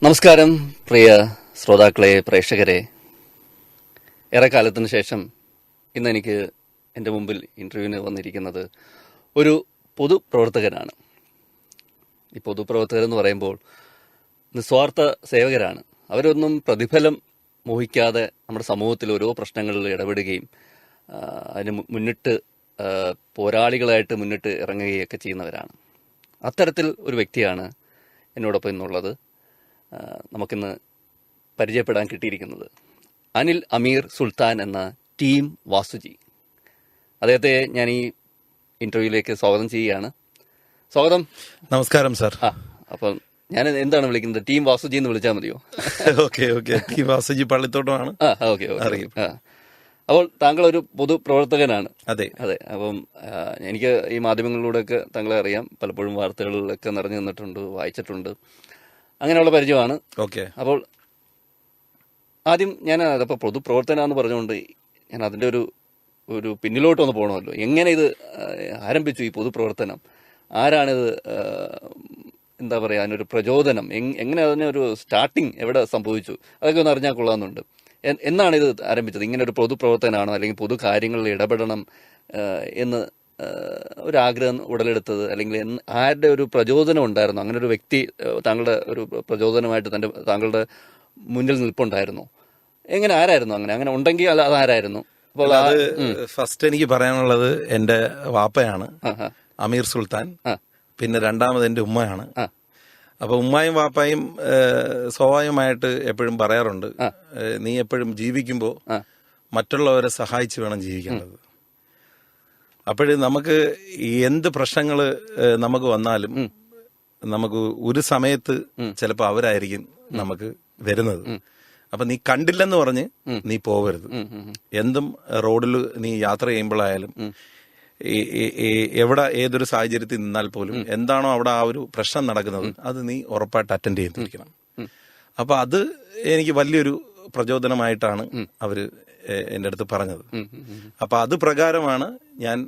നമസ്കാരം പ്രിയ ശ്രോതാക്കളെ, പ്രേക്ഷകരെ. ഏറെക്കാലത്തിന് ശേഷം ഇന്ന് എനിക്ക് എൻ്റെ മുമ്പിൽ ഇൻ്റർവ്യൂവിന് വന്നിരിക്കുന്നത് ഒരു പൊതുപ്രവർത്തകനാണ്. ഈ പൊതുപ്രവർത്തകരെന്ന് പറയുമ്പോൾ നിസ്വാർത്ഥ സേവകരാണ്. അവരൊന്നും പ്രതിഫലം മോഹിക്കാതെ നമ്മുടെ സമൂഹത്തിൽ ഓരോ പ്രശ്നങ്ങളിൽ ഇടപെടുകയും അതിന് മുന്നിട്ട് പോരാളികളായിട്ട് മുന്നിട്ട് ഇറങ്ങുകയൊക്കെ ചെയ്യുന്നവരാണ്. അത്തരത്തിൽ ഒരു വ്യക്തിയാണ് എന്നോടൊപ്പം ഇന്നുള്ളത്. നമുക്കിന്ന് പരിചയപ്പെടാൻ കിട്ടിയിരിക്കുന്നത് അനിൽ അമീർ സുൽത്താൻ എന്ന ടീം വാസുജി. അദ്ദേഹത്തെ ഞാൻ ഈ ഇന്റർവ്യൂവിലേക്ക് സ്വാഗതം ചെയ്യുകയാണ്. സ്വാഗതം. നമസ്കാരം സാർ. അപ്പം ഞാൻ എന്താണ് വിളിക്കുന്നത്? ടീം വാസുജി എന്ന് വിളിച്ചാൽ മതിയോ? ഓക്കെ. ടീം വാസുജി പള്ളിത്തോട്ടമാണ്. ഓക്കെ. അപ്പോൾ താങ്കൾ ഒരു പൊതുപ്രവർത്തകനാണ്. അതെ. അപ്പം എനിക്ക് ഈ മാധ്യമങ്ങളിലൂടെയൊക്കെ താങ്കളെ അറിയാം. പലപ്പോഴും വാർത്തകളിലൊക്കെ നിറഞ്ഞു നിന്നിട്ടുണ്ട്, വായിച്ചിട്ടുണ്ട്, അങ്ങനെയുള്ള പരിചയമാണ്. ഓക്കെ. അപ്പോൾ ആദ്യം ഞാൻ അതപ്പോൾ പൊതുപ്രവർത്തനാന്ന് പറഞ്ഞുകൊണ്ട് ഞാൻ അതിൻ്റെ ഒരു പിന്നിലോട്ട് ഒന്ന് പോകണമല്ലോ. എങ്ങനെ ഇത് ആരംഭിച്ചു ഈ പൊതുപ്രവർത്തനം? ആരാണിത്, എന്താ പറയുക, അതിനൊരു പ്രചോദനം, എങ്ങനെ അതിനൊരു സ്റ്റാർട്ടിങ് എവിടെ സംഭവിച്ചു, അതൊക്കെ ഒന്ന് അറിഞ്ഞാൽ കൊള്ളാമെന്നുണ്ട്. എന്നാണ് ഇത് ആരംഭിച്ചത്? ഇങ്ങനെ ഒരു പൊതുപ്രവർത്തനാണോ അല്ലെങ്കിൽ പൊതു കാര്യങ്ങളിൽ ഇടപെടണം എന്ന് ഒരാഗ്രഹം ഉടലെടുത്തത്, അല്ലെങ്കിൽ ആരുടെ ഒരു പ്രചോദനം ഉണ്ടായിരുന്നു? അങ്ങനെ ഒരു വ്യക്തി താങ്കളുടെ ഒരു പ്രചോദനമായിട്ട് താങ്കളുടെ മുന്നിൽ നിൽപ്പുണ്ടായിരുന്നു? ആരായിരുന്നു അങ്ങനെ ഉണ്ടെങ്കിൽ അതാരായിരുന്നു? അപ്പോൾ അത് ഫസ്റ്റ് എനിക്ക് പറയാനുള്ളത് എന്റെ വാപ്പയാണ്, അമീർ സുൽത്താൻ. പിന്നെ രണ്ടാമത് എന്റെ ഉമ്മയാണ്. അപ്പൊ ഉമ്മായും വാപ്പായും സ്വാഭാവികമായിട്ട് എപ്പോഴും പറയാറുണ്ട്, നീ എപ്പോഴും ജീവിക്കുമ്പോൾ മറ്റുള്ളവരെ സഹായിച്ച് വേണം ജീവിക്കേണ്ടത്. അപ്പോഴ് നമുക്ക് എന്ത് പ്രശ്നങ്ങൾ നമുക്ക് വന്നാലും നമുക്ക് ഒരു സമയത്ത് ചിലപ്പോൾ അവരായിരിക്കും നമുക്ക് വരുന്നത്. അപ്പൊ നീ കണ്ടില്ലെന്ന് പറഞ്ഞ് നീ പോകരുത്. എന്തും റോഡിൽ നീ യാത്ര ചെയ്യുമ്പോഴായാലും എവിടെ ഏതൊരു സാഹചര്യത്തിൽ നിന്നാൽ പോലും എന്താണോ അവിടെ ആ ഒരു പ്രശ്നം നടക്കുന്നത് അത് നീ ഉറപ്പായിട്ട് അറ്റൻഡ് ചെയ്തിരിക്കണം. അപ്പൊ അത് എനിക്ക് വലിയൊരു പ്രചോദനമായിട്ടാണ് അവര് എന്റെ അടുത്ത് പറഞ്ഞത്. അപ്പൊ അത് പ്രകാരമാണ് ഞാൻ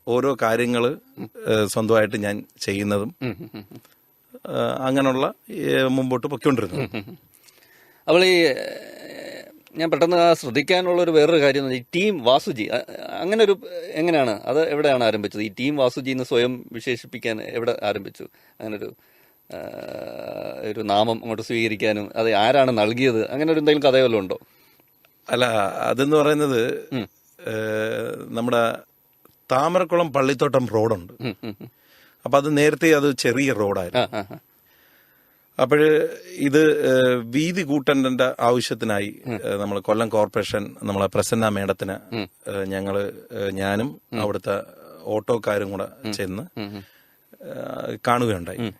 ഓരോ കാര്യങ്ങൾ സ്വന്തമായിട്ട് ഞാൻ ചെയ്യുന്നതും അങ്ങനെയുള്ള മുമ്പോട്ട് പൊയ്ക്കൊണ്ടിരുന്നത്. അപ്പോൾ ഞാൻ പെട്ടെന്ന് ശ്രദ്ധിക്കാനുള്ള ഒരു വേറൊരു കാര്യം, ഈ ടീം വാസുജി അങ്ങനെ ഒരു എങ്ങനെയാണ് അത്, എവിടെയാണ് ആരംഭിച്ചത്? ഈ ടീം വാസുജി എന്ന് സ്വയം വിശേഷിപ്പിക്കാൻ എവിടെ ആരംഭിച്ചു? ഒരു നാമം അങ്ങോട്ട് സ്വീകരിക്കാനും അത് ആരാണ് നൽകിയത്? അങ്ങനെ ഒരു എന്തെങ്കിലും കഥ വല്ലതും ഉണ്ടോ? അല്ല, അതെന്ന് പറയുന്നത് നമ്മുടെ താമരക്കുളം പള്ളിത്തോട്ടം റോഡുണ്ട്. അപ്പൊ അത് നേരത്തെ അത് ചെറിയ റോഡായിരുന്നു. അപ്പോഴ് ഇത് വീതി കൂട്ടേണ്ട ആവശ്യത്തിനായി നമ്മൾ കൊല്ലം കോർപ്പറേഷൻ നമ്മളെ പ്രസന്ന മേഡത്തിന് ഞാനും അവിടുത്തെ ഓട്ടോക്കാരും കൂടെ ചെന്ന് കാണുകയുണ്ടായി.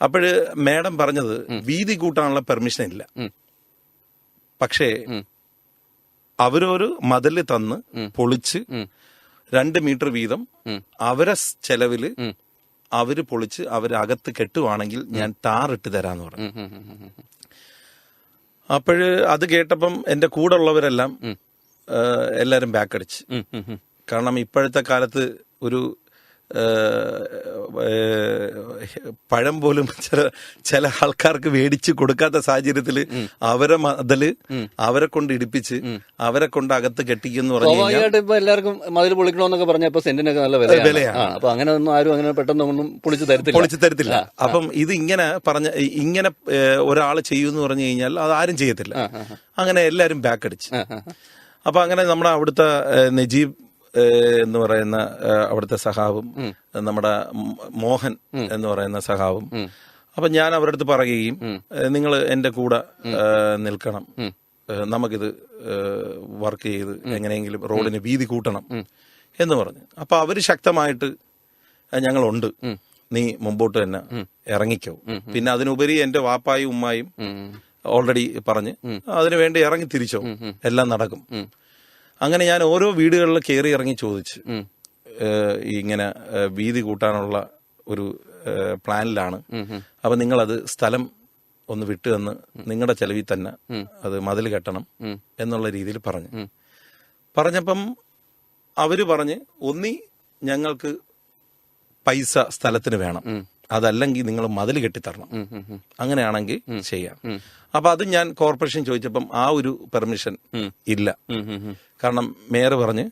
അപ്പോഴ് മേഡം പറഞ്ഞത് വീതി കൂട്ടാനുള്ള പെർമിഷൻ ഇല്ല, പക്ഷേ അവരൊരു മതില് തന്ന് പൊളിച്ച് 2 മീറ്റർ വീതം അവരെ ചെലവില് അവര് പൊളിച്ച് അവരകത്ത് കെട്ടുവാണെങ്കിൽ ഞാൻ ടാറിട്ട് തരാന്ന് പറഞ്ഞു. അപ്പോഴ് അത് കേട്ടപ്പം എന്റെ കൂടെ ഉള്ളവരെല്ലാം എല്ലാരും ബാക്കടിച്ച്. കാരണം ഇപ്പോഴത്തെ കാലത്ത് ഒരു പഴം പോലും ചില ആൾക്കാർക്ക് മേടിച്ച് കൊടുക്കാത്ത സാഹചര്യത്തില് അവരെ മതില് അവരെ കൊണ്ട് ഇടിപ്പിച്ച് അവരെ കൊണ്ട് അകത്ത് കെട്ടിക്കുന്നു പറഞ്ഞു കഴിഞ്ഞാൽ ഇപ്പൊ എല്ലാവർക്കും മതിൽ പൊളിക്കണമെന്നൊക്കെ പറഞ്ഞപ്പോ സെന്റിനൊക്കെ നല്ല വിലയാണ്. അപ്പൊ അങ്ങനെ ഒന്നും ആരും അങ്ങനെ പെട്ടെന്നൊന്നും പൊളിച്ചു തരത്തില്ല. അപ്പം ഇത് ഇങ്ങനെ ഒരാള് ചെയ്യുമെന്ന് പറഞ്ഞു കഴിഞ്ഞാൽ അത് ആരും ചെയ്യത്തില്ല. അങ്ങനെ എല്ലാരും ബാക്കടിച്ച്. അപ്പൊ അങ്ങനെ നമ്മുടെ അവിടുത്തെ നജീബ് എന്ന് പറയുന്ന അവിടുത്തെ സഹാവും നമ്മുടെ മോഹൻ എന്ന് പറയുന്ന സഹാവും, അപ്പൊ ഞാൻ അവരുടെ അടുത്ത് പറയുകയും നിങ്ങൾ എന്റെ കൂടെ നിൽക്കണം, നമുക്കിത് വർക്ക് ചെയ്ത് എങ്ങനെയെങ്കിലും റോഡിന് വീതി കൂട്ടണം എന്ന് പറഞ്ഞു. അപ്പൊ അവര് ശക്തമായിട്ട് ഞങ്ങളുണ്ട്, നീ മുമ്പോട്ട് തന്നെ ഇറങ്ങിക്കോ. പിന്നെ അതിനുപരി എന്റെ വാപ്പായും ഉമ്മായും ഓൾറെഡി പറഞ്ഞ് അതിനുവേണ്ടി ഇറങ്ങി തിരിച്ചോ, എല്ലാം നടക്കും. അങ്ങനെ ഞാൻ ഓരോ വീടുകളിൽ കയറി ഇറങ്ങി ചോദിച്ചു, ഇങ്ങനെ വീതി കൂട്ടാനുള്ള ഒരു പ്ലാനിലാണ്, അപ്പൊ നിങ്ങളത് സ്ഥലം ഒന്ന് വിട്ടു തന്ന് നിങ്ങളുടെ ചെലവിൽ തന്നെ അത് മതിൽ കെട്ടണം എന്നുള്ള രീതിയിൽ പറഞ്ഞപ്പം അവര് പറഞ്ഞ്, ഒന്നി ഞങ്ങൾക്ക് പൈസ സ്ഥലത്തിന് വേണം, അതല്ലെങ്കിൽ നിങ്ങൾ മതിൽ കെട്ടിത്തരണം, അങ്ങനെയാണെങ്കിൽ ചെയ്യാം. അപ്പൊ അത് ഞാൻ കോർപ്പറേഷൻ ചോദിച്ചപ്പം ആ ഒരു പെർമിഷൻ ഇല്ല. കാരണം മേയർ പറഞ്ഞ്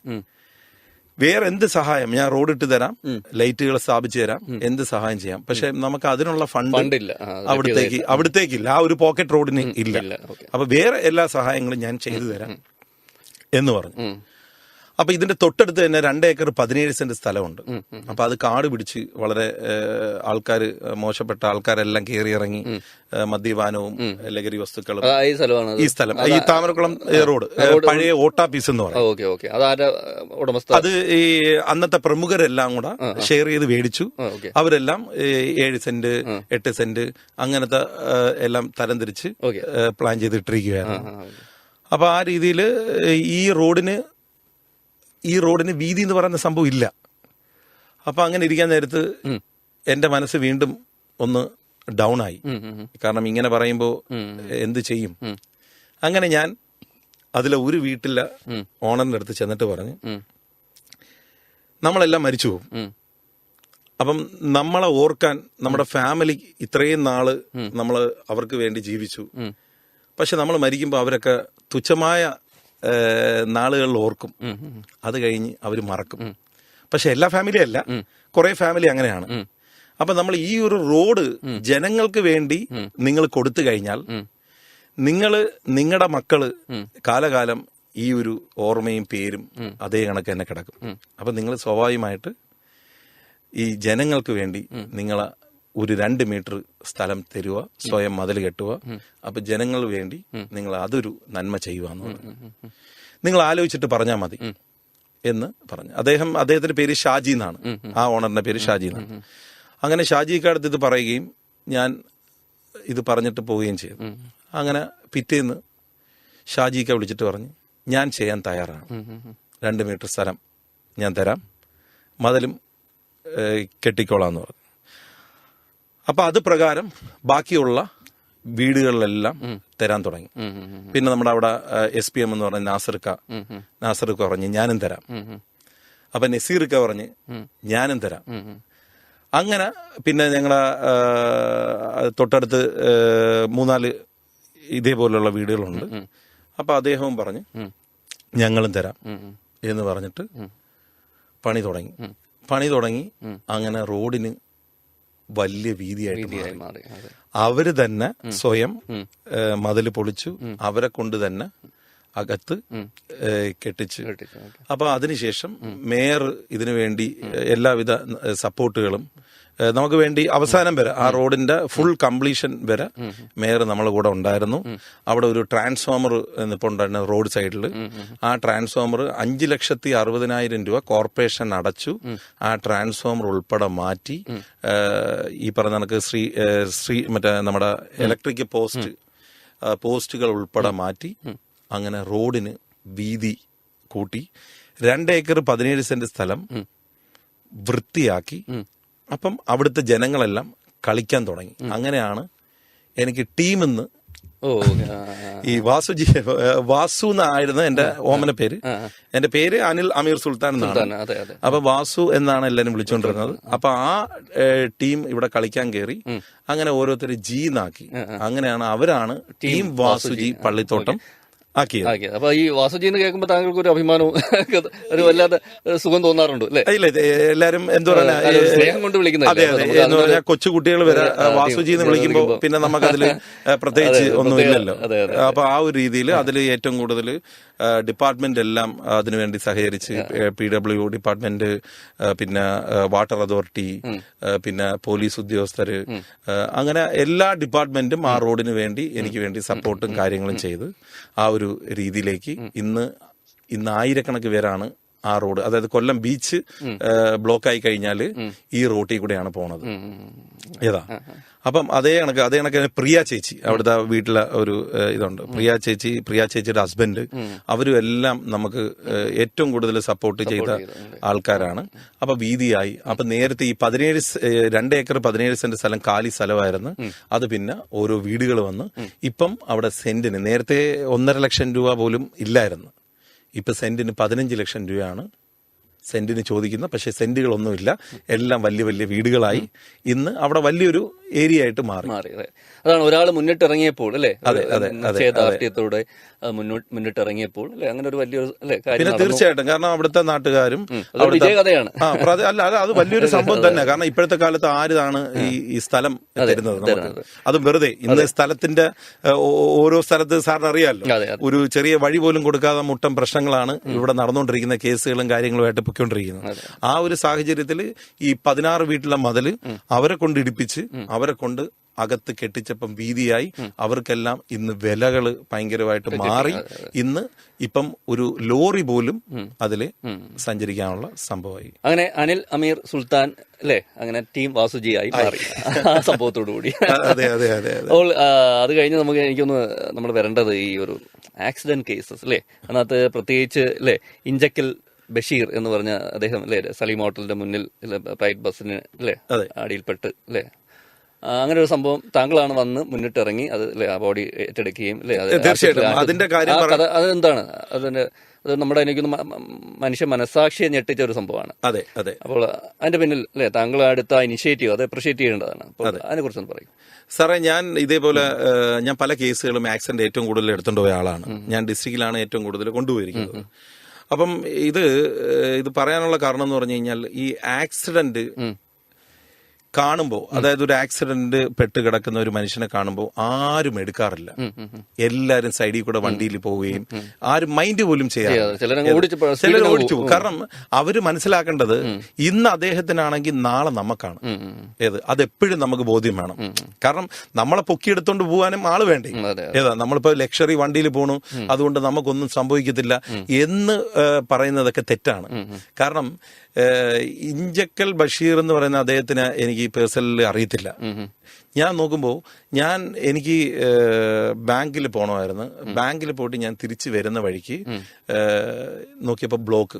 വേറെ എന്ത് സഹായം, ഞാൻ റോഡ് ഇട്ട് തരാം, ലൈറ്റുകൾ സ്ഥാപിച്ചു തരാം, എന്ത് സഹായം ചെയ്യാം, പക്ഷെ നമുക്ക് അതിനുള്ള ഫണ്ട് അവിടത്തേക്കില്ല, ആ ഒരു പോക്കറ്റ് റോഡിന് ഇല്ല. അപ്പൊ വേറെ എല്ലാ സഹായങ്ങളും ഞാൻ ചെയ്തു തരാം എന്ന് പറഞ്ഞു. അപ്പൊ ഇതിന്റെ തൊട്ടടുത്ത് തന്നെ 2 ഏക്കർ 17 സെന്റ് സ്ഥലമുണ്ട്. അപ്പൊ അത് കാട് പിടിച്ച് വളരെ ആൾക്കാർ, മോശപ്പെട്ട ആൾക്കാരെല്ലാം കയറി ഇറങ്ങി മദ്യപാനവും ലഹരി വസ്തുക്കളും ഈ സ്ഥലം, ഈ താമരക്കുളം റോഡ് പഴയ ഓട്ടാപ്പീസ് എന്ന് പറയും. അത് ഈ അന്നത്തെ പ്രമുഖരെല്ലാം കൂടെ ഷെയർ ചെയ്ത് മേടിച്ചു. അവരെല്ലാം 7 സെന്റ് 8 സെന്റ് അങ്ങനത്തെ എല്ലാം തരംതിരിച്ച് പ്ലാൻ ചെയ്തിട്ടിരിക്കുകയായിരുന്നു. അപ്പൊ ആ രീതിയിൽ ഈ റോഡിന് വീതി എന്ന് പറയുന്ന സംഭവം ഇല്ല. അപ്പൊ അങ്ങനെ ഇരിക്കാൻ നേരത്ത് എന്റെ മനസ്സ് വീണ്ടും ഒന്ന് ഡൗൺ ആയി. കാരണം ഇങ്ങനെ പറയുമ്പോ എന്ത് ചെയ്യും? അങ്ങനെ ഞാൻ അതിലെ ഒരു വീട്ടിലെ ഓണറിന്റെ അടുത്ത് ചെന്നിട്ട് പറഞ്ഞു, നമ്മളെല്ലാം മരിച്ചു പോകും, അപ്പം നമ്മളെ ഓർക്കാൻ നമ്മുടെ ഫാമിലി ഇത്രയും നാള് നമ്മൾ അവർക്ക് വേണ്ടി ജീവിച്ചു, പക്ഷെ നമ്മൾ മരിക്കുമ്പോൾ അവരൊക്കെ തുച്ഛമായ നാളുകളിൽ ഓർക്കും, അത് കഴിഞ്ഞ് അവർ മറക്കും. പക്ഷെ എല്ലാ ഫാമിലിയും അല്ല, കുറെ ഫാമിലി അങ്ങനെയാണ്. അപ്പൊ നമ്മൾ ഈ ഒരു റോഡ് ജനങ്ങൾക്ക് വേണ്ടി നിങ്ങൾ കൊടുത്തു കഴിഞ്ഞാൽ നിങ്ങളുടെ മക്കള് കാലകാലം ഈ ഒരു ഓർമ്മയും പേരും അതേ കണക്ക് തന്നെ കിടക്കും. അപ്പൊ നിങ്ങൾ സ്വാഭാവികമായിട്ട് ഈ ജനങ്ങൾക്ക് വേണ്ടി നിങ്ങളെ ഒരു 2 മീറ്റർ സ്ഥലം തരുക, സ്വയം മതിൽ കെട്ടുക. അപ്പൊ ജനങ്ങൾ വേണ്ടി നിങ്ങൾ അതൊരു നന്മ ചെയ്യുക എന്നുള്ളത് നിങ്ങൾ ആലോചിച്ചിട്ട് പറഞ്ഞാൽ മതി എന്ന് പറഞ്ഞു. അദ്ദേഹത്തിന്റെ പേര് ഷാജി എന്നാണ്, ആ ഓണറിന്റെ പേര് ഷാജി എന്നാണ്. അങ്ങനെ ഷാജിക്കടുത്ത് ഇത് പറയുകയും ഞാൻ ഇത് പറഞ്ഞിട്ട് പോവുകയും ചെയ്തു. അങ്ങനെ പിറ്റേന്ന് ഷാജിക്ക വിളിച്ചിട്ട് പറഞ്ഞു, ഞാൻ ചെയ്യാൻ തയ്യാറാണ്, 2 മീറ്റർ സ്ഥലം ഞാൻ തരാം, മതിലും കെട്ടിക്കോളാന്ന് പറഞ്ഞു. അപ്പൊ അത് പ്രകാരം ബാക്കിയുള്ള വീടുകളിലെല്ലാം തരാൻ തുടങ്ങി. പിന്നെ നമ്മുടെ അവിടെ SPM എന്ന് പറഞ്ഞ നാസർക്ക പറഞ്ഞ് ഞാനും തരാം. അപ്പൊ നസീർക്ക പറഞ്ഞ് ഞാനും തരാം. അങ്ങനെ പിന്നെ ഞങ്ങളെ തൊട്ടടുത്ത് 3-4 ഇതേപോലുള്ള വീടുകളുണ്ട്. അപ്പൊ അദ്ദേഹവും പറഞ്ഞ് ഞങ്ങളും തരാം എന്ന് പറഞ്ഞിട്ട് പണി തുടങ്ങി. അങ്ങനെ റോഡിന് വലിയ വീതിയായിട്ട് മാറി. അവര് തന്നെ സ്വയം മതില് പൊളിച്ചു, അവരെ കൊണ്ട് തന്നെ അകത്ത് കെട്ടിച്ച്. അപ്പൊ അതിനുശേഷം മേയർ ഇതിനു വേണ്ടി എല്ലാവിധ സപ്പോർട്ടുകളും നമുക്ക് വേണ്ടി അവസാനം വരെ ആ റോഡിന്റെ ഫുൾ കംപ്ലീഷൻ വരെ മേയർ നമ്മളെ കൂടെ ഉണ്ടായിരുന്നു. അവിടെ ഒരു ട്രാൻസ്ഫോമർ നിൽപ്പുണ്ടായിരുന്നു റോഡ് സൈഡിൽ. ആ ട്രാൻസ്ഫോമർ 5,60,000 രൂപ കോർപ്പറേഷൻ അടച്ചു. ആ ട്രാൻസ്ഫോമർ ഉൾപ്പെടെ മാറ്റി ഈ പറഞ്ഞ കണക്ക് മറ്റേ നമ്മുടെ ഇലക്ട്രിക് പോസ്റ്റുകൾ ഉൾപ്പെടെ മാറ്റി. അങ്ങനെ റോഡിന് വീതി കൂട്ടി 2 ഏക്കർ 17 സെന്റ് സ്ഥലം വൃത്തിയാക്കി. അപ്പം അവിടുത്തെ ജനങ്ങളെല്ലാം കളിക്കാൻ തുടങ്ങി. അങ്ങനെയാണ് എനിക്ക് ടീമെന്ന് ഈ വാസു എന്നായിരുന്നു എന്റെ ഓമന പേര്. എന്റെ പേര് അനിൽ അമീർ സുൽത്താൻ എന്നാണ്. അപ്പൊ വാസു എന്നാണ് എല്ലാരും വിളിച്ചുകൊണ്ടിരുന്നത്. അപ്പൊ ആ ടീം ഇവിടെ കളിക്കാൻ കയറി. അങ്ങനെ ഓരോരുത്തർ ജി എന്നാക്കി. അങ്ങനെയാണ് അവരാണ് ടീം വാസുജി പള്ളിത്തോട്ടം ആക്കിയത്. അപ്പൊ ഈ വാസുജി എന്ന് കേൾക്കുമ്പോ താങ്കൾക്ക് ഒരു അഭിമാനവും ഒരു വല്ലാത്ത സുഖം തോന്നാറുണ്ട് അല്ലേ? ഇല്ല, എല്ലാരും എന്താ പറയുക, സ്നേഹം കൊണ്ട് വിളിക്കുന്നത്. അതെ എന്ന് പറഞ്ഞാൽ കൊച്ചുകുട്ടികൾ വരെ വാസുജി എന്ന് വിളിക്കുമ്പോ പിന്നെ നമുക്കതില് പ്രത്യേകിച്ച് ഒന്നുമില്ലല്ലോ. അപ്പൊ ആ ഒരു രീതിയിൽ അതിൽ ഏറ്റവും കൂടുതൽ ഡിപ്പാർട്ട്മെന്റ് എല്ലാം അതിനുവേണ്ടി സഹകരിച്ച് PW ഡിപ്പാർട്ട്മെന്റ്, പിന്നെ വാട്ടർ അതോറിറ്റി, പിന്നെ പോലീസ് ഉദ്യോഗസ്ഥര്, അങ്ങനെ എല്ലാ ഡിപ്പാർട്ട്മെന്റും ആ റോഡിന് വേണ്ടി എനിക്ക് വേണ്ടി സപ്പോർട്ടും കാര്യങ്ങളും ചെയ്ത് ആ ഒരു രീതിയിലേക്ക് ഇന്ന് ആയിരക്കണക്കിന് പേരാണ് ആ റോഡ്, അതായത് കൊല്ലം ബീച്ച് ബ്ലോക്കായി കഴിഞ്ഞാൽ ഈ റോട്ടിൽ കൂടെയാണ് പോണത്. അപ്പം അതേ കണക്ക് പ്രിയ ചേച്ചി, അവിടുത്തെ വീട്ടിലെ ഒരു ഇതുണ്ട്, പ്രിയ ചേച്ചിയുടെ ഹസ്ബൻഡ്, അവരും എല്ലാം നമുക്ക് ഏറ്റവും കൂടുതൽ സപ്പോർട്ട് ചെയ്ത ആൾക്കാരാണ്. അപ്പൊ വീതിയായി. അപ്പൊ നേരത്തെ ഈ 2 ഏക്കർ 17 സെന്റ് സ്ഥലം കാലി സ്ഥലമായിരുന്നു. അത് പിന്നെ ഓരോ വീടുകൾ വന്ന് ഇപ്പം അവിടെ സെന്റിന് നേരത്തെ 1.5 ലക്ഷം രൂപ പോലും ഇല്ലായിരുന്നു. ഇപ്പൊ സെന്റിന് 15 ലക്ഷം രൂപയാണ് സെന്റിന് ചോദിക്കുന്ന, പക്ഷെ സെന്റുകളൊന്നുമില്ല, എല്ലാം വലിയ വലിയ വീടുകളായി. ഇന്ന് അവിടെ വലിയൊരു ഏരിയ ആയിട്ട് മാറി. അതാണ് ഒരാൾ മുന്നിട്ടിറങ്ങിയപ്പോൾ അല്ലെ, നിശ്ചയദാർഢ്യത്തോടെ മുന്നിട്ടിറങ്ങിയപ്പോൾ അല്ലെ, അങ്ങനെ ഒരു വലിയൊരു കാര്യം. പിന്നെ തീർച്ചയായിട്ടും, കാരണം അവിടുത്തെ നാട്ടുകാരും വിജയകഥയാണ്. അല്ല, അത് വലിയൊരു സംഭവം തന്നെ. കാരണം ഇപ്പോഴത്തെ കാലത്ത് ആരാണ് ഈ സ്ഥലം തരുന്നത് നമുക്ക്? അതും വെറുതെ. ഇന്ന് സ്ഥലത്തിന്റെ ഓരോ സ്ഥലത്ത് സാറിന് അറിയാമല്ലോ, ഒരു ചെറിയ വഴി പോലും കൊടുക്കാതെ മുട്ടം പ്രശ്നങ്ങളാണ് ഇവിടെ നടന്നുകൊണ്ടിരിക്കുന്ന, കേസുകളും കാര്യങ്ങളുമായിട്ട് പൊയ്ക്കൊണ്ടിരിക്കുന്നത്. ആ ഒരു സാഹചര്യത്തിൽ ഈ 16 വീട്ടിലെ മതില് അവരെ കൊണ്ട് ഇടിപ്പിച്ച് അവരെ കൊണ്ട് അകത്ത് കെട്ടിച്ചപ്പം വീതിയായി. അവർക്കെല്ലാം ഇന്ന് വിലകള് ഭയങ്കരമായിട്ട് മാറി. ഇന്ന് ഇപ്പം ഒരു ലോറി പോലും അതില് സഞ്ചരിക്കാനുള്ള സംഭവമായി. അങ്ങനെ അനിൽ അമീർ സുൽത്താൻ അല്ലേ, അങ്ങനെ ടീം വാസുജിയായി മാറി ആ സംഭവത്തോടു കൂടി. അതെ അതെ അതെ. അപ്പോൾ അത് കഴിഞ്ഞ് എനിക്കൊന്ന് നമ്മൾ വരേണ്ടത് ഈ ഒരു ആക്സിഡന്റ് കേസസ് അല്ലേ. അതിനകത്ത് പ്രത്യേകിച്ച് അല്ലേ ഇഞ്ചക്കൽ ബഷീർ എന്ന് പറഞ്ഞ അദ്ദേഹം അല്ലേ, സലീം ഹോട്ടലിന്റെ മുന്നിൽ പ്രൈവറ്റ് ബസ്സിന് അല്ലേ അടിയിൽപ്പെട്ട് അല്ലേ, അങ്ങനെ ഒരു സംഭവം താങ്കളാണ് വന്ന് മുന്നിട്ടിറങ്ങി അത് ആ ബോഡി ഏറ്റെടുക്കുകയും അല്ലേ. അതിന്റെ കാര്യം അതെന്താണ് അത് നമ്മുടെ എനിക്കൊന്ന് മനുഷ്യ മനസാക്ഷിയെ ഞെട്ടിച്ച ഒരു സംഭവമാണ്. അതെ അതെ. അപ്പോൾ അതിന്റെ പിന്നിൽ അല്ലേ താങ്കൾ എടുത്ത ഇനിഷ്യേറ്റീവ് അത് അപ്രിഷിയേറ്റ് ചെയ്യേണ്ടതാണ്. അപ്പോൾ അതിനെ കുറിച്ചൊന്ന് പറയും സാറേ. ഞാൻ ഇതേപോലെ ഞാൻ പല കേസുകളും ആക്സിഡന്റ് ഏറ്റവും കൂടുതൽ എടുത്തുകൊണ്ട് പോയ ആളാണ്. ഞാൻ ഡിസ്ട്രിക്റ്റിലാണ് ഏറ്റവും കൂടുതൽ കൊണ്ടുപോയിരിക്കുന്നത്. അപ്പം ഇത് പറയാനുള്ള കാരണം എന്ന് പറഞ്ഞു കഴിഞ്ഞാൽ, ഈ ആക്സിഡന്റ് കാണുമ്പോൾ, അതായത് ഒരു ആക്സിഡന്റ് പെട്ട് കിടക്കുന്ന ഒരു മനുഷ്യനെ കാണുമ്പോൾ ആരും എടുക്കാറില്ല. എല്ലാരും സൈഡിൽ കൂടെ വണ്ടിയിൽ പോവുകയും ആരും മൈൻഡ് പോലും ചെയ്യാറില്ല. ചിലർ ഓടിച്ചു. കാരണം അവര് മനസ്സിലാക്കേണ്ടത് ഇന്ന് അദ്ദേഹത്തിനാണെങ്കിൽ നാളെ നമുക്കാണ്. അതെപ്പോഴും നമുക്ക് ബോധ്യം വേണം. കാരണം നമ്മളെ പൊക്കിയെടുത്തോണ്ട് പോകാനും ആള് വേണ്ടേ. നമ്മളിപ്പോ ലക്ഷറി വണ്ടിയിൽ പോണു, അതുകൊണ്ട് നമുക്കൊന്നും സംഭവിക്കത്തില്ല എന്ന് പറയുന്നതൊക്കെ തെറ്റാണ്. കാരണം ഇഞ്ചക്കൽ ബഷീർ എന്ന് പറയുന്ന അദ്ദേഹത്തിന് എനിക്ക് പേഴ്സണലി അറിയത്തില്ല. ഞാൻ നോക്കുമ്പോൾ എനിക്ക് ബാങ്കിൽ പോകണമായിരുന്നു. ബാങ്കിൽ പോയിട്ട് ഞാൻ തിരിച്ചു വരുന്ന വഴിക്ക് നോക്കിയപ്പോൾ ബ്ലോക്ക്.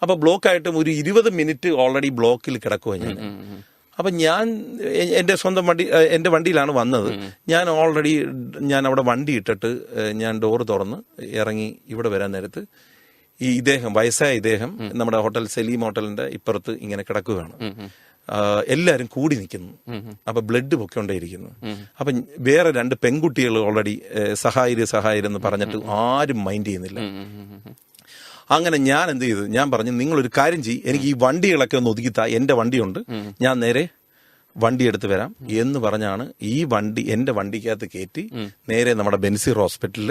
അപ്പൊ ബ്ലോക്കായിട്ടും ഒരു 20 മിനിറ്റ് ഓൾറെഡി ബ്ലോക്കിൽ കിടക്കുക ഞാൻ. അപ്പൊ എന്റെ വണ്ടിയിലാണ് വന്നത്. ഞാൻ അവിടെ വണ്ടി ഇട്ടിട്ട് ഞാൻ ഡോറ് തുറന്ന് ഇറങ്ങി ഇവിടെ വരാൻ നേരത്ത് വയസ്സായ ഇദ്ദേഹം നമ്മുടെ ഹോട്ടൽ സലീം ഹോട്ടലിന്റെ ഇപ്പുറത്ത് ഇങ്ങനെ കിടക്കുകയാണ്. എല്ലാരും കൂടി നിൽക്കുന്നു. അപ്പൊ ബ്ലഡ് പൊക്കൊണ്ടേയിരിക്കുന്നു. അപ്പൊ വേറെ 2 പെൺകുട്ടികൾ ഓൾറെഡി സഹായിരെന്ന് പറഞ്ഞിട്ട് ആരും മൈൻഡ് ചെയ്യുന്നില്ല. അങ്ങനെ ഞാൻ എന്ത് ചെയ്തു, ഞാൻ പറഞ്ഞു നിങ്ങളൊരു കാര്യം ചെയ്യ്, എനിക്ക് ഈ വണ്ടികളൊക്കെ ഒന്ന് ഒതുക്കിത്താ, എന്റെ വണ്ടിയുണ്ട്, ഞാൻ നേരെ വണ്ടി എടുത്ത് വരാം എന്ന് പറഞ്ഞാണ് എന്റെ വണ്ടിക്കകത്ത് കയറ്റി നേരെ നമ്മുടെ ബെൻസീർ ഹോസ്പിറ്റലിൽ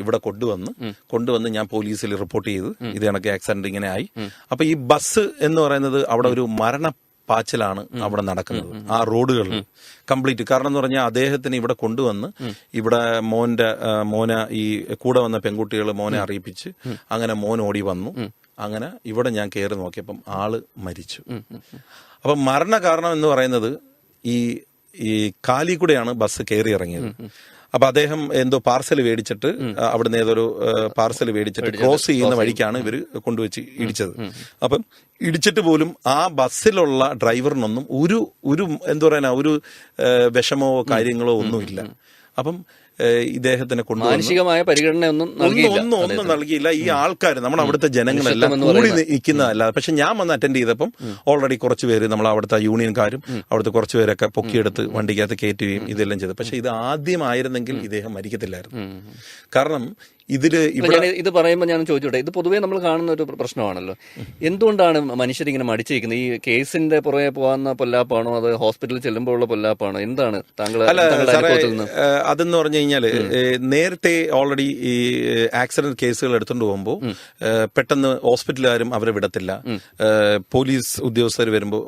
ഇവിടെ കൊണ്ടുവന്ന് ഞാൻ പോലീസിൽ റിപ്പോർട്ട് ചെയ്ത് ഇത് കണക്ക് ആക്സിഡന്റ് ഇങ്ങനെ ആയി. അപ്പൊ ഈ ബസ് എന്ന് പറയുന്നത് അവിടെ ഒരു പാച്ചിലാണ് അവിടെ നടക്കുന്നത്, ആ റോഡുകളിൽ കംപ്ലീറ്റ്. കാരണം എന്ന് പറഞ്ഞാൽ അദ്ദേഹത്തിന് ഇവിടെ കൊണ്ടുവന്ന് ഇവിടെ മോനെ ഈ കൂടെ വന്ന പെൺകുട്ടികൾ മോനെ അറിയിപ്പിച്ച് അങ്ങനെ മോൻ ഓടി വന്നു. അങ്ങനെ ഇവിടെ ഞാൻ കയറി നോക്കിയപ്പം ആള് മരിച്ചു. അപ്പം മരണ കാരണം എന്ന് പറയുന്നത് ഈ കാലി കൂടെയാണ് ബസ് കയറി ഇറങ്ങിയത്. അപ്പൊ അദ്ദേഹം എന്തോ പാർസൽ മേടിച്ചിട്ട് അവിടുന്ന് ഏതൊരു പാർസൽ മേടിച്ചിട്ട് ക്രോസ് ചെയ്യുന്ന വഴിക്കാണ് ഇവര് കൊണ്ടുവച്ച് ഇടിച്ചത്. അപ്പം ഇടിച്ചിട്ട് പോലും ആ ബസ്സിലുള്ള ഡ്രൈവറിനൊന്നും ഒരു എന്താ പറയാ ഒരു വിഷമോ കാര്യങ്ങളോ ഒന്നുമില്ല. അപ്പം ഇദ്ദേഹത്തിനെ മാനസികമായ പരിഗണന ഒന്നും നൽകിയില്ല. ഈ ആൾക്കാർ നമ്മുടെ അവിടുത്തെ ജനങ്ങളെല്ലാം കൂടി നിൽക്കുന്നതല്ല. പക്ഷെ ഞാൻ വന്ന് അറ്റൻഡ് ചെയ്തപ്പം ഓൾറെഡി കുറച്ച് പേര് നമ്മൾ അവിടുത്തെ യൂണിയൻകാരും അവിടുത്തെ കുറച്ച് പേരൊക്കെ പൊക്കിയെടുത്ത് വണ്ടിക്കകത്ത് കയറ്റുകയും ഇതെല്ലാം ചെയ്തു. പക്ഷെ ഇത് ആദ്യമായിരുന്നെങ്കിൽ ഇദ്ദേഹം മരിക്കത്തില്ലായിരുന്നു. കാരണം ഇത് പറയുമ്പോൾ ഞാൻ ചോദിച്ചോട്ടെ, ഇത് പൊതുവേ നമ്മൾ കാണുന്ന ഒരു പ്രശ്നമാണല്ലോ. എന്തുകൊണ്ടാണ് മനുഷ്യരിങ്ങനെ മടിച്ചിരിക്കുന്നത്? ഈ കേസിന്റെ പുറകെ പോകുന്ന പൊല്ലാപ്പാണോ, അത് ഹോസ്പിറ്റലിൽ ചെല്ലുമ്പോൾ ഉള്ള പൊല്ലാപ്പാണോ, എന്താണ് താങ്കൾ? അതെന്ന് പറഞ്ഞു കഴിഞ്ഞാല് നേരത്തെ ഓൾറെഡി ഈ ആക്സിഡന്റ് കേസുകൾ എടുത്തുകൊണ്ട് പോകുമ്പോൾ പെട്ടെന്ന് ഹോസ്പിറ്റലുകാരും അവരെ വിടത്തില്ല. പോലീസ് ഉദ്യോഗസ്ഥർ വരുമ്പോൾ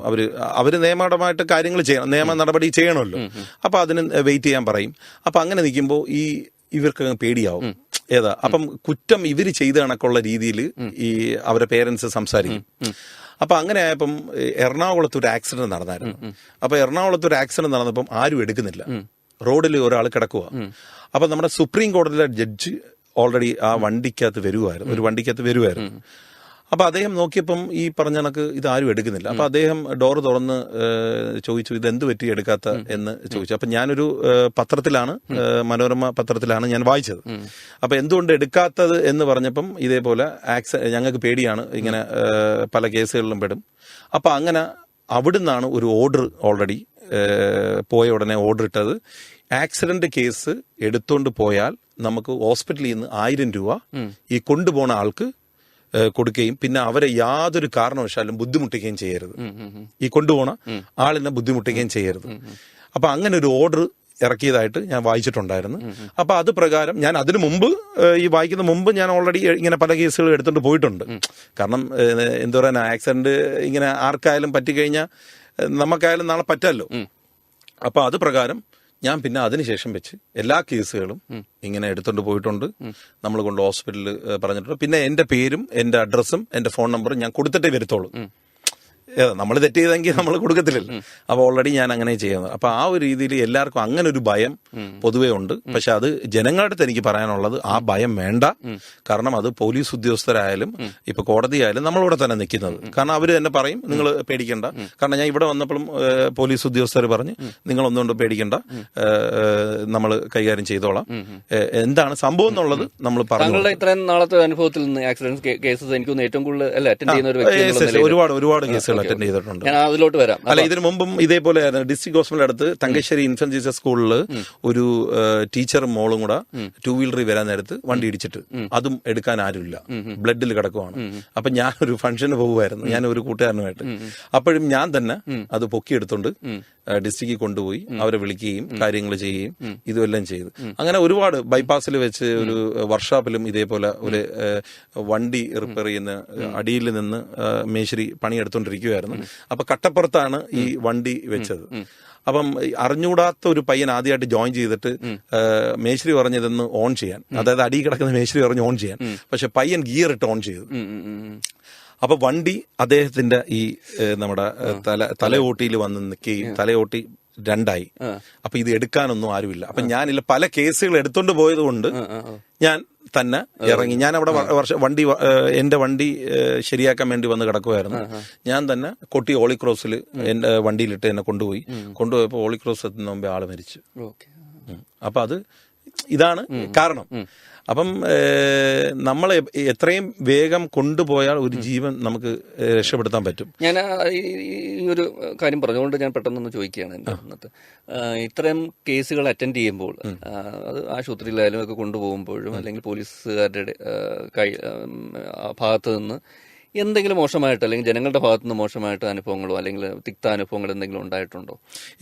അവര് നിയമപരമായിട്ട് കാര്യങ്ങൾ ചെയ്യണം, നിയമ നടപടി ചെയ്യണമല്ലോ. അപ്പൊ അതിന് വെയിറ്റ് ചെയ്യാൻ പറയും. അപ്പൊ അങ്ങനെ നിൽക്കുമ്പോൾ ഇവർക്ക് പേടിയാവും. അപ്പം കുറ്റം ഇവര് ചെയ്ത കണക്കുള്ള രീതിയിൽ ഈ അവരുടെ പേരൻസ് സംസാരിക്കും. അപ്പൊ അങ്ങനെ ആയപ്പം എറണാകുളത്ത് ഒരു ആക്സിഡന്റ് നടന്നായിരുന്നു. അപ്പൊ എറണാകുളത്ത് ഒരു ആക്സിഡന്റ് നടന്നപ്പം ആരും എടുക്കുന്നില്ല, റോഡിൽ ഒരാൾ കിടക്കുക. അപ്പൊ നമ്മുടെ സുപ്രീം കോടതിയിലെ ജഡ്ജ് ഓൾറെഡി ആ വണ്ടിക്കകത്ത് വരുമായിരുന്നു. അപ്പൊ അദ്ദേഹം നോക്കിയപ്പം ഈ പറഞ്ഞ കണക്ക് ഇത് ആരും എടുക്കുന്നില്ല. അപ്പൊ അദ്ദേഹം ഡോർ തുറന്ന് ചോദിച്ചു, ഇത് എന്ത് പറ്റി എടുക്കാത്ത എന്ന് ചോദിച്ചു. അപ്പൊ ഞാനൊരു പത്രത്തിലാണ്, മനോരമ പത്രത്തിലാണ് ഞാൻ വായിച്ചത്. അപ്പൊ എന്തുകൊണ്ട് എടുക്കാത്തത് എന്ന് പറഞ്ഞപ്പം ഇതേപോലെ ഞങ്ങൾക്ക് പേടിയാണ്, ഇങ്ങനെ പല കേസുകളിലും പെടും. അപ്പൊ അങ്ങനെ അവിടുന്നാണ് ഒരു ഓർഡർ ഓൾറെഡി പോയ ഉടനെ ഓർഡർ ഇട്ടത്. ആക്സിഡന്റ് കേസ് എടുത്തോണ്ട് പോയാൽ നമുക്ക് ഹോസ്പിറ്റലിൽ നിന്ന് 1000 രൂപ ഈ കൊണ്ടുപോണ ആൾക്ക് കൊടുക്കുകയും പിന്നെ അവരെ യാതൊരു കാരണവശാലും ബുദ്ധിമുട്ടിക്കുകയും ചെയ്യരുത്, ഈ കൊണ്ടുപോണ ആളിനെ ബുദ്ധിമുട്ടിക്കുകയും ചെയ്യരുത്. അപ്പൊ അങ്ങനെ ഒരു ഓർഡർ ഇറക്കിയതായിട്ട് ഞാൻ വായിച്ചിട്ടുണ്ടായിരുന്നു. അപ്പൊ അത് പ്രകാരം ഞാൻ അതിനു മുമ്പ്, ഈ വായിക്കുന്ന മുമ്പ് ഞാൻ ഓൾറെഡി ഇങ്ങനെ പല കേസുകൾ എടുത്തുകൊണ്ട് പോയിട്ടുണ്ട്. കാരണം എന്താ പറയുക, ആക്സിഡന്റ് ഇങ്ങനെ ആർക്കായാലും പറ്റിക്കഴിഞ്ഞാൽ നമുക്കായാലും നാളെ പറ്റാമല്ലോ. അപ്പൊ അത് പ്രകാരം ഞാൻ പിന്നെ അതിനുശേഷം വെച്ച് എല്ലാ കേസുകളും ഇങ്ങനെ എടുത്തുകൊണ്ട് പോയിട്ടുണ്ട്. നമ്മൾ കൊണ്ട് ഹോസ്പിറ്റലിൽ പറഞ്ഞിട്ടുണ്ട്. പിന്നെ എന്റെ പേരും എന്റെ അഡ്രസ്സും എന്റെ ഫോൺ നമ്പറും ഞാൻ കൊടുത്തിട്ടേ വരത്തുള്ളൂ. നമ്മൾ തെറ്റ് ചെയ്തെങ്കിൽ നമ്മൾ കൊടുക്കത്തില്ലല്ലോ. അപ്പൊ ഓൾറെഡി ഞാൻ അങ്ങനെ ചെയ്യുന്നത്. അപ്പൊ ആ ഒരു രീതിയിൽ എല്ലാവർക്കും അങ്ങനെ ഒരു ഭയം പൊതുവേ ഉണ്ട്. പക്ഷെ അത് ജനങ്ങളുടെ അടുത്ത് എനിക്ക് പറയാനുള്ളത്, ആ ഭയം വേണ്ട. കാരണം അത് പോലീസ് ഉദ്യോഗസ്ഥരായാലും ഇപ്പൊ കോടതിയായാലും നമ്മളിവിടെ തന്നെ നിൽക്കുന്നത്. കാരണം അവര് തന്നെ പറയും, നിങ്ങൾ പേടിക്കണ്ട. കാരണം ഞാൻ ഇവിടെ വന്നപ്പോഴും പോലീസ് ഉദ്യോഗസ്ഥർ പറഞ്ഞ്, നിങ്ങൾ ഒന്നുകൊണ്ട് പേടിക്കണ്ട, നമ്മൾ കൈകാര്യം ചെയ്തോളാം, എന്താണ് സംഭവം എന്നുള്ളത് നമ്മൾ പറഞ്ഞു. ഇത്രയും നാളത്തെ അനുഭവത്തിൽ നിന്ന് ആക്സിഡന്റ് കേസസ് എനിക്കൊന്ന് ഏറ്റവും കൂടുതൽ അറ്റൻഡ് ചെയ്യുന്ന ഒരു വ്യക്തി, ഒരുപാട് കേസുകൾ അറ്റൻഡ് ചെയ്തിട്ടുണ്ട്. ഞാൻ അതിലോട്ട് വരാം. അല്ല, ഇതിനു മുമ്പും ഇതേപോലെ ഡിസ്ട്രിക്ട് ഹോസ്പിറ്റൽ അടുത്ത് തങ്കശ്ശേരി ഇൻഫന്റ് ജീസസ് സ്കൂളിൽ ഒരു ടീച്ചറും മോളും കൂടെ 2 വീലറിൽ വരാൻ നേരത്ത് വണ്ടി ഇടിച്ചിട്ട് അതും എടുക്കാൻ ആരുമില്ല, ബ്ലഡിൽ കിടക്കുവാണ്. അപ്പൊ ഞാനൊരു ഫംഗ്ഷന് പോകുമായിരുന്നു, ഞാൻ ഒരു കൂട്ടുകാരനുമായിട്ട്. അപ്പോഴും ഞാൻ തന്നെ അത് പൊക്കിയെടുത്തോണ്ട് ഡിസ്ട്രിക്റ്റിൽ കൊണ്ടുപോയി അവരെ വിളിക്കുകയും കാര്യങ്ങൾ ചെയ്യുകയും ഇതുമെല്ലാം ചെയ്തു. അങ്ങനെ ഒരുപാട് ബൈപ്പാസിൽ വെച്ച് ഒരു വർക്ക്ഷോപ്പിലും ഇതേപോലെ ഒരു വണ്ടി റിപ്പയർ ചെയ്യുന്ന അടിയിൽ നിന്ന് മേശരി പണിയെടുത്തോണ്ടിരിക്കുകയായിരുന്നു. അപ്പൊ കട്ടപ്പുറത്താണ് ഈ വണ്ടി വെച്ചത്. അപ്പം അറിഞ്ഞൂടാത്ത ഒരു പയ്യൻ ആദ്യമായിട്ട് ജോയിൻ ചെയ്തിട്ട് മേശരി പറഞ്ഞതൊന്ന് ഓൺ ചെയ്യാൻ, അതായത് അടി കിടക്കുന്ന മേശരി പറഞ്ഞ് ഓൺ ചെയ്യാൻ. പക്ഷെ പയ്യൻ ഗിയർ ഇട്ട് ഓൺ ചെയ്തു. അപ്പൊ വണ്ടി അദ്ദേഹത്തിന്റെ ഈ നമ്മുടെ തലയോട്ടിയിൽ വന്ന് നിൽക്കുകയും തലയോട്ടി 2ആയി. അപ്പൊ ഇത് എടുക്കാനൊന്നും ആരുമില്ല. അപ്പൊ ഞാനില്ല പല കേസുകൾ എടുത്തോണ്ട് പോയത് കൊണ്ട് ഞാൻ തന്നെ ഇറങ്ങി. ഞാൻ അവിടെ വണ്ടി, എന്റെ വണ്ടി ശരിയാക്കാൻ വേണ്ടി വന്ന് കിടക്കുമായിരുന്നു. ഞാൻ തന്നെ കൊട്ടി ഹോളി ക്രോസിൽ എന്റെ വണ്ടിയിലിട്ട് എന്നെ കൊണ്ടുപോയപ്പോ ഹോളി ക്രോസ് എത്തുന്ന മുമ്പേ ആള് മരിച്ചു. അപ്പൊ അത് ഇതാണ് കാരണം. അപ്പം നമ്മൾ എത്രയും വേഗം കൊണ്ടുപോയാൽ ഒരു ജീവൻ നമുക്ക് രക്ഷപ്പെടുത്താൻ പറ്റും. ഞാൻ ഈ ഒരു കാര്യം പറഞ്ഞുകൊണ്ട് ഞാൻ പെട്ടെന്നൊന്ന് ചോദിക്കുകയാണ്. എൻ്റെ അന്നത്തെ ഇത്തരം കേസുകൾ അറ്റൻഡ് ചെയ്യുമ്പോൾ, അത് ആശുപത്രിയിലായാലും ഒക്കെ കൊണ്ടുപോകുമ്പോഴും അല്ലെങ്കിൽ പോലീസുകാരുടെ ഭാഗത്ത് നിന്ന് എന്തെങ്കിലും മോശമായിട്ട് അല്ലെങ്കിൽ ജനങ്ങളുടെ ഭാഗത്തു നിന്ന് മോശമായിട്ട് അനുഭവങ്ങളോ അല്ലെങ്കിൽ തിക്ത അനുഭവങ്ങൾ എന്തെങ്കിലും ഉണ്ടായിട്ടുണ്ടോ?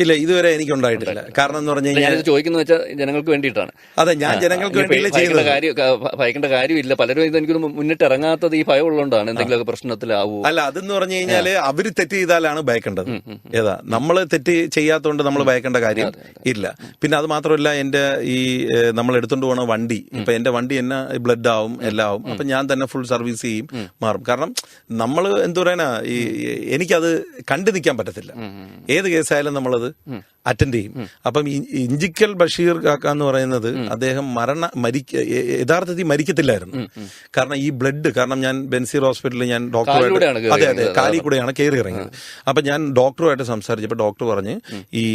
ഇല്ല, ഇതുവരെ എനിക്ക് ഉണ്ടായിട്ടില്ല. കാരണം എന്ന് പറഞ്ഞു കഴിഞ്ഞാൽ ചോദിക്കുന്നത് വെച്ചാൽ ജനങ്ങൾക്ക് വേണ്ടിയിട്ടാണ്. അതെ, ഞാൻ ജനങ്ങൾക്ക് ഭയക്കേണ്ട കാര്യമില്ല. പലരും ഇത് എനിക്ക് മുന്നിട്ട് ഇറങ്ങാത്തത് ഈ ഭയം ഉള്ളതുകൊണ്ടാണ്. എന്തെങ്കിലുമൊക്കെ പ്രശ്നത്തിലാവൂ. അല്ല, അതെന്ന് പറഞ്ഞു കഴിഞ്ഞാല് അവര് തെറ്റ് ചെയ്താലാണ് ഭയക്കേണ്ടത്. ഏതാ, നമ്മള് തെറ്റ് ചെയ്യാത്തോണ്ട് നമ്മൾ ഭയക്കേണ്ട കാര്യം ഇല്ല. പിന്നെ അത് മാത്രമല്ല, എന്റെ ഈ നമ്മൾ എടുത്തോണ്ട് പോണ വണ്ടി, ഇപ്പൊ എന്റെ വണ്ടി എന്നെ ബ്ലഡ് ആവും, എല്ലാം ആവും. അപ്പൊ ഞാൻ തന്നെ ഫുൾ സർവീസ് ചെയ്യും, മാറും. കാരണം നമ്മൾ എന്തു പറയാനാ, ഈ എനിക്കത് കണ്ടു നിൽക്കാൻ പറ്റത്തില്ല. ഏത് കേസായാലും നമ്മളത് അറ്റൻഡ് ചെയ്യും. അപ്പം ഇഞ്ചിക്കൽ ബഷീർ കാക്ക എന്ന് പറയുന്നത് അദ്ദേഹം യഥാർത്ഥത്തിൽ മരിക്കത്തില്ലായിരുന്നു. കാരണം ഈ ബ്ലഡ്, കാരണം ഞാൻ ബെൻസീർ ഹോസ്പിറ്റലിൽ ഞാൻ ഡോക്ടറുമായിട്ട്, അതെ കാലിൽ കൂടെയാണ് കയറി ഇറങ്ങിയത്. അപ്പൊ ഞാൻ ഡോക്ടറുമായിട്ട് സംസാരിച്ചപ്പോൾ ഡോക്ടർ പറഞ്ഞ് ഈ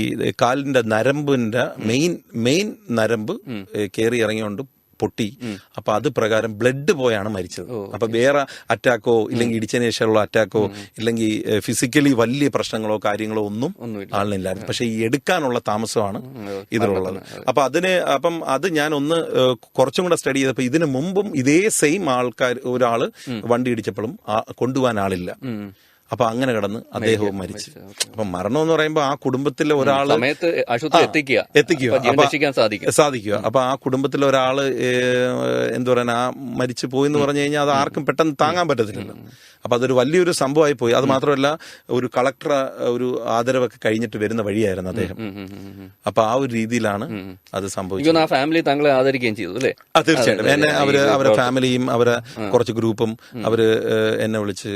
കാലിന്റെ നരമ്പിന്റെ മെയിൻ നരമ്പ് കയറി ഇറങ്ങിയോണ്ട് പൊട്ടി. അപ്പൊ അത് പ്രകാരം ബ്ലഡ് പോയാണ് മരിച്ചത്. അപ്പൊ വേറെ അറ്റാക്കോ ഇല്ലെങ്കിൽ ഇടിച്ചതിന് ശേഷമുള്ള അറ്റാക്കോ ഇല്ലെങ്കിൽ ഫിസിക്കലി വലിയ പ്രശ്നങ്ങളോ കാര്യങ്ങളോ ഒന്നും ആളിനില്ലായിരുന്നു. പക്ഷെ ഈ എടുക്കാനുള്ള താമസമാണ് ഇതിലുള്ളത്. അപ്പം അത് ഞാൻ ഒന്ന് കുറച്ചും കൂടെ സ്റ്റഡി ചെയ്തപ്പോ ഇതിനു മുമ്പും ഇതേ സെയിം ആൾക്കാർ, ഒരാള് വണ്ടി ഇടിച്ചപ്പോഴും കൊണ്ടുപോകാൻ ആളില്ല. അപ്പൊ അങ്ങനെ കിടന്ന് അദ്ദേഹവും മരിച്ചു. അപ്പൊ മരണം എന്ന് പറയുമ്പോൾ ആ കുടുംബത്തിലെ ഒരാള് എത്തിക്കുക സാധിക്കുക. അപ്പൊ ആ കുടുംബത്തിലെ ഒരാള് എന്താ പറയാ, ആ മരിച്ചു പോയി എന്ന് പറഞ്ഞു കഴിഞ്ഞാൽ അത് ആർക്കും പെട്ടെന്ന് താങ്ങാൻ പറ്റത്തില്ലല്ലോ. അപ്പൊ അതൊരു വലിയൊരു സംഭവമായി പോയി. അത് മാത്രമല്ല, ഒരു കളക്ടർ ഒരു ആദരവൊക്കെ കഴിഞ്ഞിട്ട് വരുന്ന വഴിയായിരുന്നു അദ്ദേഹം. അപ്പൊ ആ ഒരു രീതിയിലാണ് അത് സംഭവിച്ചത്. ആ ഫാമിലി താങ്കളെ ആദരിക്കുകയും ചെയ്തു അല്ലേ? തീർച്ചയായിട്ടും. എന്നെ അവരെ ഫാമിലിയും അവരെ കുറച്ച് ഗ്രൂപ്പും അവര് എന്നെ വിളിച്ച്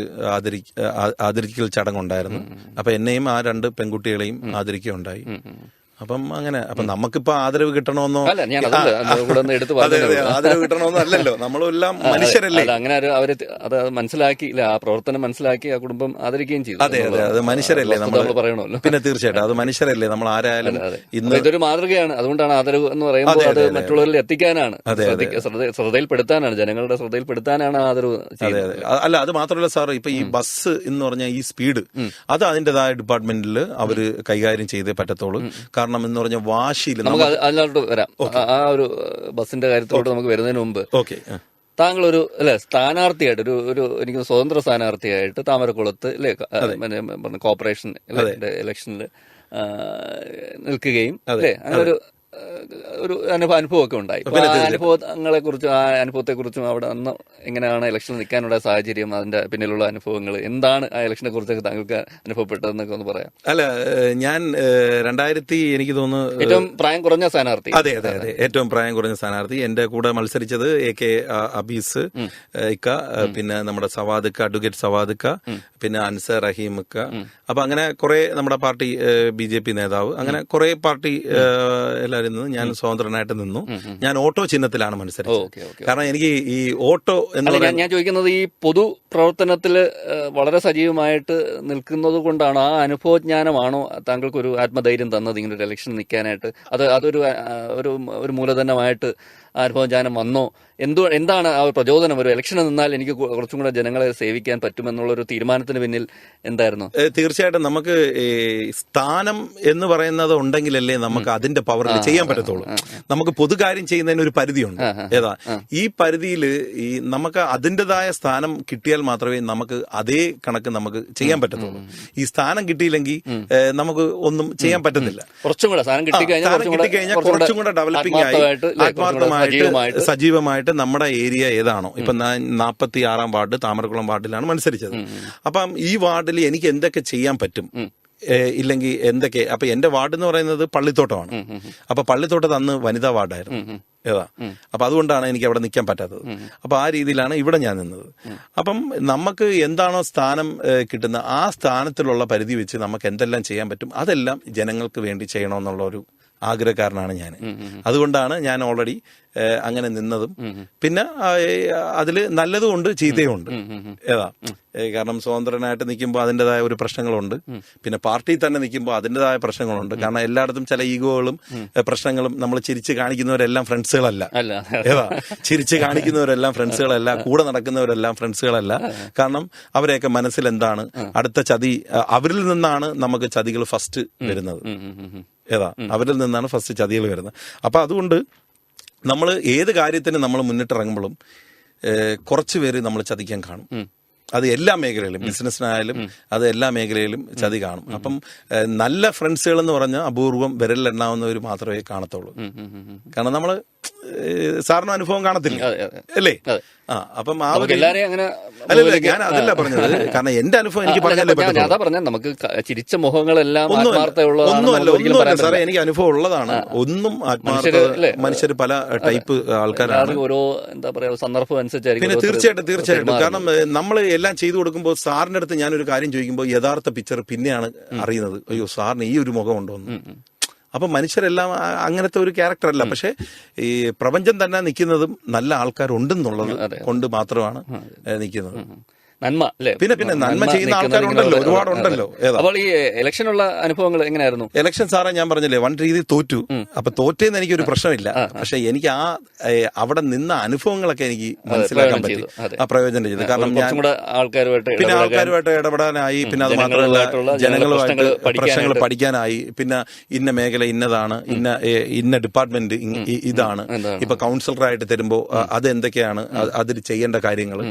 ആദരിക്കൽ ചടങ്ങുണ്ടായിരുന്നു. അപ്പൊ എന്നെയും ആ 2 പെൺകുട്ടികളെയും ആദരിക്കുകയുണ്ടായി. അപ്പം അങ്ങനെ അപ്പം നമുക്കിപ്പോ ആദരവ് കിട്ടണമെന്നോ അല്ല, ഞാൻ അതല്ല കൂടെ ഒന്ന് എടുത്ത് അതെ പറഞ്ഞതേ അതെ ഉള്ളൂ. ആദരവ് കിട്ടണമെന്നോ അല്ലല്ലോ, നമ്മളെല്ലാം മനുഷ്യരല്ലേ. അല്ല, അങ്ങനെ അവര് അത് മനസ്സിലാക്കിയില്ല, ആ പ്രവർത്തനം മനസ്സിലാക്കി ആ കുടുംബം ആദരിക്കുകയും ചെയ്തു. അതെ അതെ അത് മനുഷ്യരല്ലേ നമ്മൾ പറയണമല്ലോ. പിന്നെ തീർച്ചയായിട്ടും അത് മനുഷ്യരല്ലേ, നമ്മൾ ആരായാലും അപ്പൊ ഇതൊരു മാതൃകയാണ്. അതുകൊണ്ടാണ് ആദരവ് എന്ന് പറയുമ്പോൾ അത് മറ്റുള്ളവരിൽ എത്തിക്കാനാണ്, ശ്രദ്ധയിൽപ്പെടുത്താനാണ്, ജനങ്ങളുടെ ശ്രദ്ധയിൽപ്പെടുത്താനാണ് ആദരവ് ചെയ്യുന്നത്. അല്ല അത് മാത്രമല്ല സാർ, ഇപ്പൊ ഈ ബസ് എന്ന് പറഞ്ഞാൽ ഈ സ്പീഡ് അത് അതിന്റേതായ ഡിപ്പാർട്ട്മെന്റിൽ അവര് കൈകാര്യം ചെയ്തേ പറ്റത്തുള്ളൂ. കാരണം എന്ന് പറഞ്ഞാൽ വാശിയിൽ നമുക്ക് അതിലോട്ട് വരാം. ആ ഒരു ബസിന്റെ കാര്യത്തിലോട്ട് നമുക്ക് വരുന്നതിന് മുമ്പ് ഓക്കെ, താങ്കൾ ഒരു സ്ഥാനാർത്ഥിയായിട്ട് ഒരു എനിക്ക് സ്വതന്ത്ര സ്ഥാനാർത്ഥിയായിട്ട് താമരക്കുളത്ത് അല്ലേ കോർപ്പറേഷൻ ഇലക്ഷനിൽ നിൽക്കുകയും അല്ലേ അങ്ങനെ ഒരു അനുഭവമൊക്കെ ഉണ്ടായി. അനുഭവങ്ങളെ കുറിച്ചും ആ അനുഭവത്തെ കുറിച്ചും അവിടെ അന്ന് എങ്ങനെയാണ് ഇലക്ഷനിൽ നിൽക്കാനുള്ള സാഹചര്യം, അതിന്റെ പിന്നിലുള്ള അനുഭവങ്ങൾ എന്താണ്, ആ ഇലക്ഷനെ കുറിച്ചൊക്കെ താങ്കൾക്ക് അനുഭവപ്പെട്ടതെന്നൊക്കെ ഒന്ന് പറയാം. അല്ല ഞാൻ 2000 എനിക്ക് തോന്നുന്നു ഏറ്റവും പ്രായം കുറഞ്ഞ സ്ഥാനാർത്ഥി. അതെ അതെ അതെ ഏറ്റവും പ്രായം കുറഞ്ഞ സ്ഥാനാർത്ഥി. എന്റെ കൂടെ മത്സരിച്ചത് AK അബീസ് ഇക്ക, പിന്നെ നമ്മുടെ സവാദിക്ക, അഡ്വക്കേറ്റ് സവാദിക്ക, പിന്നെ അൻസർ റഹീമിക്ക. അപ്പൊ അങ്ങനെ കുറെ നമ്മുടെ പാർട്ടി BJP നേതാവ്, അങ്ങനെ കുറെ പാർട്ടി എല്ലാവരും നിന്ന് ഞാൻ സ്വതന്ത്രനായിട്ട് നിന്നു. ഞാൻ ഓട്ടോ ചിഹ്നത്തിലാണ് മത്സരിച്ചത്. കാരണം എനിക്ക് ഈ ഓട്ടോ എന്ന് ഞാൻ ചോദിക്കുന്നത് ഈ പൊതു പ്രവർത്തനത്തില് വളരെ സജീവമായിട്ട് നിൽക്കുന്നത് കൊണ്ടാണോ, ആ അനുഭവജ്ഞാനമാണോ താങ്കൾക്ക് ഒരു ആത്മധൈര്യം തന്നത് ഇങ്ങനെ ഒരു ഇലക്ഷൻ നിൽക്കാനായിട്ട്? അതൊരു മൂലധനമായിട്ട് അനുഭവജ്ഞാനം വന്നോ? എന്താണ് ആ ഒരു പ്രചോദനം? ഒരു ഇലക്ഷന് നിന്നാൽ എനിക്ക് കുറച്ചും കൂടെ ജനങ്ങളെ സേവിക്കാൻ പറ്റുമെന്നുള്ളൊരു തീരുമാനത്തിന് പിന്നിൽ എന്തായിരുന്നു? തീർച്ചയായിട്ടും നമുക്ക് സ്ഥാനം എന്ന് പറയുന്നത് ഉണ്ടെങ്കിലല്ലേ നമുക്ക് അതിന്റെ പവറിൽ ചെയ്യാൻ പറ്റത്തുള്ളൂ. നമുക്ക് പൊതുകാര്യം ചെയ്യുന്നതിന് ഒരു പരിധിയുണ്ട്. ഏതാ ഈ പരിധിയിൽ ഈ നമുക്ക് അതിൻ്റെതായ സ്ഥാനം കിട്ടിയാൽ മാത്രമേ നമുക്ക് അതേ കണക്ക് നമുക്ക് ചെയ്യാൻ പറ്റത്തുള്ളൂ. ഈ സ്ഥാനം കിട്ടിയില്ലെങ്കിൽ നമുക്ക് ഒന്നും ചെയ്യാൻ പറ്റത്തില്ല. കുറച്ചും കൂടെ സ്ഥാനം കിട്ടിക്കഴിഞ്ഞാൽ കുറച്ചും കൂടെ ഡെവലപ്പിംഗ് ആയി ആത്മാർത്ഥമായിട്ട് സജീവമായിട്ട് നമ്മുടെ ഏരിയ ഏതാണോ, ഇപ്പൊ 46-ാം വാർഡ് താമരക്കുളം വാർഡിലാണ് മത്സരിച്ചത്. അപ്പം ഈ വാർഡിൽ എനിക്ക് എന്തൊക്കെ ചെയ്യാൻ പറ്റും, ഇല്ലെങ്കിൽ എന്തൊക്കെ. അപ്പൊ എന്റെ വാർഡ് എന്ന് പറയുന്നത് പള്ളിത്തോട്ടമാണ്. അപ്പൊ പള്ളിത്തോട്ടത്ത് അന്ന് വനിതാ വാർഡായിരുന്നു. ഏതാ അപ്പൊ അതുകൊണ്ടാണ് എനിക്ക് അവിടെ നിൽക്കാൻ പറ്റാത്തത്. അപ്പൊ ആ രീതിയിലാണ് ഇവിടെ ഞാൻ നിന്നത്. അപ്പം നമുക്ക് എന്താണോ സ്ഥാനം കിട്ടുന്ന ആ സ്ഥാനത്തിലുള്ള പരിധി വെച്ച് നമുക്ക് എന്തെല്ലാം ചെയ്യാൻ പറ്റും അതെല്ലാം ജനങ്ങൾക്ക് വേണ്ടി ചെയ്യണമെന്നുള്ള ഒരു ആഗ്രഹക്കാരനാണ് ഞാൻ. അതുകൊണ്ടാണ് ഞാൻ ഓൾറെഡി അങ്ങനെ നിന്നതും. പിന്നെ അതില് നല്ലതുമുണ്ട് ചീത്തയുമുണ്ട്. ഏതാ കാരണം സ്വതന്ത്രനായിട്ട് നിൽക്കുമ്പോൾ അതിൻ്റെതായ ഒരു പ്രശ്നങ്ങളുണ്ട്, പിന്നെ പാർട്ടി തന്നെ നിൽക്കുമ്പോൾ അതിൻ്റെതായ പ്രശ്നങ്ങളുണ്ട്. കാരണം എല്ലായിടത്തും ചില ഈഗോകളും പ്രശ്നങ്ങളും. നമ്മൾ ചിരിച്ച് കാണിക്കുന്നവരെല്ലാം ഫ്രണ്ട്സുകളല്ല. ഏതാ ചിരിച്ച് കാണിക്കുന്നവരെല്ലാം ഫ്രണ്ട്സുകളല്ല, കൂടെ നടക്കുന്നവരെല്ലാം ഫ്രണ്ട്സുകളല്ല. കാരണം അവരെയൊക്കെ മനസ്സിൽ എന്താണ് അടുത്ത ചതി, അവരിൽ നിന്നാണ് നമുക്ക് ചതികൾ ഫസ്റ്റ് വരുന്നത്. ഏതാ അവരിൽ നിന്നാണ് ഫസ്റ്റ് ചതികൾ വരുന്നത്. അപ്പൊ അതുകൊണ്ട് നമ്മൾ ഏത് കാര്യത്തിന് നമ്മൾ മുന്നിട്ടിറങ്ങുമ്പോഴും കുറച്ച് പേര് നമ്മൾ ചതിക്കാൻ കാണും. അത് എല്ലാ മേഖലയിലും, ബിസിനസ്സിനായാലും അത് എല്ലാ മേഖലയിലും ചതി കാണും. അപ്പം നല്ല ഫ്രണ്ട്സുകൾ എന്ന് പറഞ്ഞാൽ അപൂർവം വിരലിലെണ്ണാവുന്നവർ മാത്രമേ കാണത്തുള്ളൂ. കാരണം നമ്മള് സാറിന് അനുഭവം കാണത്തില്ല അല്ലേ? അപ്പം ആ ഒരു അല്ലല്ല ഞാൻ അതല്ല പറഞ്ഞത്. കാരണം എന്റെ അനുഭവം എനിക്ക് പറഞ്ഞാൽ നമുക്ക് ചിരിച്ച മുഖങ്ങളെല്ലാം ഒന്നുമല്ല സാറേ, എനിക്ക് അനുഭവം ഉള്ളതാണ്. ഒന്നും ആത്മാർത്ഥ മനുഷ്യർ പല ടൈപ്പ് ആൾക്കാരാണ്. ഓരോ എന്താ പറയാ സന്ദർഭം അനുസരിച്ചായിരിക്കും. പിന്നെ തീർച്ചയായിട്ടും കാരണം നമ്മൾ എല്ലാം ചെയ്തു കൊടുക്കുമ്പോൾ സാറിന്റെ അടുത്ത് ഞാനൊരു കാര്യം ചോദിക്കുമ്പോൾ യഥാർത്ഥ പിക്ചർ പിന്നെയാണ് അറിയുന്നത്. അയ്യോ സാറിന് ഈ ഒരു മുഖം ഉണ്ടോ എന്ന്. അപ്പൊ മനുഷ്യരെല്ലാം അങ്ങനത്തെ ഒരു ക്യാരക്ടർ അല്ല. പക്ഷെ ഈ പ്രപഞ്ചം തന്നെ നിൽക്കുന്നതും നല്ല ആൾക്കാരുണ്ടെന്നുള്ളത് കൊണ്ട് മാത്രമാണ് നിൽക്കുന്നത്. നന്മ അല്ലേ? പിന്നെ നന്മ ചെയ്യുന്ന ആൾക്കാരുണ്ടല്ലോ, ഒരുപാടുണ്ടല്ലോ. അപ്പോൾ ഈ ഇലക്ഷനുള്ള അനുഭവങ്ങൾ എങ്ങനെയായിരുന്നു? ഇലക്ഷൻ സാറേ ഞാൻ പറഞ്ഞില്ലേ വൺ രീതി തോറ്റു. അപ്പൊ തോറ്റേന്ന് എനിക്കൊരു പ്രശ്നമില്ല. പക്ഷെ എനിക്ക് അവിടെ നിന്ന അനുഭവങ്ങളൊക്കെ എനിക്ക് മനസ്സിലാക്കാൻ പറ്റി, ആ പ്രയോജനം ചെയ്തു. കാരണം ഞാൻ ആൾക്കാരുമായിട്ട് ഇടപെടാനായി, പിന്നെ അത് മാത്രമല്ല ജനങ്ങളുമായിട്ട് പ്രശ്നങ്ങൾ പഠിക്കാനായി. പിന്നെ ഇന്ന മേഖല ഇന്നതാണ്, ഇന്ന ഡിപ്പാർട്ട്മെന്റ് ഇതാണ്. ഇപ്പൊ കൗൺസിലറായിട്ട് തരുമ്പോ അതെന്തൊക്കെയാണ് അതിൽ ചെയ്യേണ്ട കാര്യങ്ങൾ.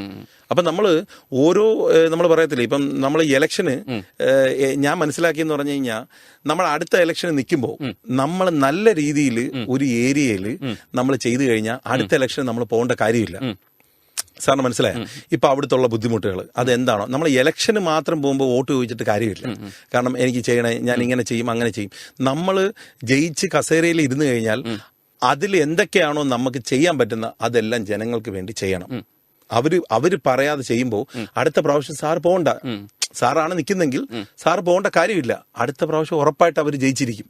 അപ്പൊ നമ്മള് ഓരോ നമ്മൾ പറയത്തില്ലേ, ഇപ്പം നമ്മൾ ഇലക്ഷന് ഞാൻ മനസ്സിലാക്കിയെന്ന് പറഞ്ഞു കഴിഞ്ഞാൽ നമ്മൾ അടുത്ത ഇലക്ഷന് നിൽക്കുമ്പോൾ നമ്മൾ നല്ല രീതിയിൽ ഒരു ഏരിയയിൽ നമ്മൾ ചെയ്തു കഴിഞ്ഞാൽ അടുത്ത ഇലക്ഷന് നമ്മൾ പോകേണ്ട കാര്യമില്ല. സാറിന് മനസ്സിലായോ? ഇപ്പൊ അവിടുത്തെ ബുദ്ധിമുട്ടുകൾ അതെന്താണോ, നമ്മൾ ഇലക്ഷന് മാത്രം പോകുമ്പോൾ വോട്ട് ചോദിച്ചിട്ട് കാര്യമില്ല. കാരണം എനിക്ക് ചെയ്യണേ, ഞാൻ ഇങ്ങനെ ചെയ്യും അങ്ങനെ ചെയ്യും. നമ്മൾ ജയിച്ച് കസേരയിൽ ഇരുന്ന് കഴിഞ്ഞാൽ അതിൽ എന്തൊക്കെയാണോ നമുക്ക് ചെയ്യാൻ പറ്റുന്ന അതെല്ലാം ജനങ്ങൾക്ക് വേണ്ടി ചെയ്യണം. അവര് പറയാതെ ചെയ്യുമ്പോൾ അടുത്ത പ്രാവശ്യം സാർ പോകണ്ട. സാറാണ് നിൽക്കുന്നെങ്കിൽ സാർ പോകേണ്ട കാര്യമില്ല. അടുത്ത പ്രാവശ്യം ഉറപ്പായിട്ട് അവർ ജയിച്ചിരിക്കും.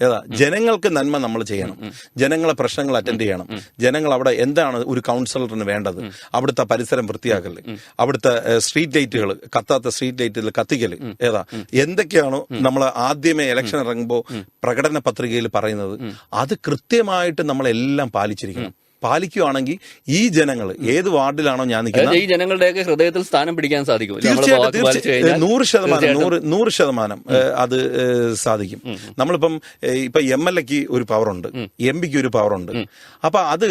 ഏതാ ജനങ്ങൾക്ക് നന്മ നമ്മൾ ചെയ്യണം, ജനങ്ങളെ പ്രശ്നങ്ങൾ അറ്റൻഡ് ചെയ്യണം, ജനങ്ങൾ അവിടെ എന്താണ് ഒരു കൗൺസിലറിന് വേണ്ടത്, അവിടുത്തെ പരിസരം വൃത്തിയാക്കല്, അവിടുത്തെ സ്ട്രീറ്റ് ലൈറ്റുകൾ കത്താത്ത സ്ട്രീറ്റ് ലൈറ്റുകൾ കത്തിക്കല്, ഏതാ എന്തൊക്കെയാണോ നമ്മൾ ആദ്യമേ ഇലക്ഷൻ ഇറങ്ങുമ്പോൾ പ്രകടന പത്രികയിൽ പറയുന്നത് അത് കൃത്യമായിട്ട് നമ്മളെല്ലാം പാലിച്ചിരിക്കണം. പാലിക്കുകയാണെങ്കിൽ ഈ ജനങ്ങൾ ഏത് വാർഡിലാണോ ഞാൻ നിൽക്കുന്നത് ഈ ജനങ്ങളുടെയൊക്കെ ഹൃദയത്തിൽ സ്ഥാനം പിടിക്കാൻ സാധിക്കും. തീർച്ചയായിട്ടും 100% അത് സാധിക്കും. നമ്മളിപ്പം ഇപ്പൊ MLA-ക്ക് ഒരു പവറുണ്ട്, MP-ക്ക് ഒരു പവറുണ്ട്. അപ്പൊ അത്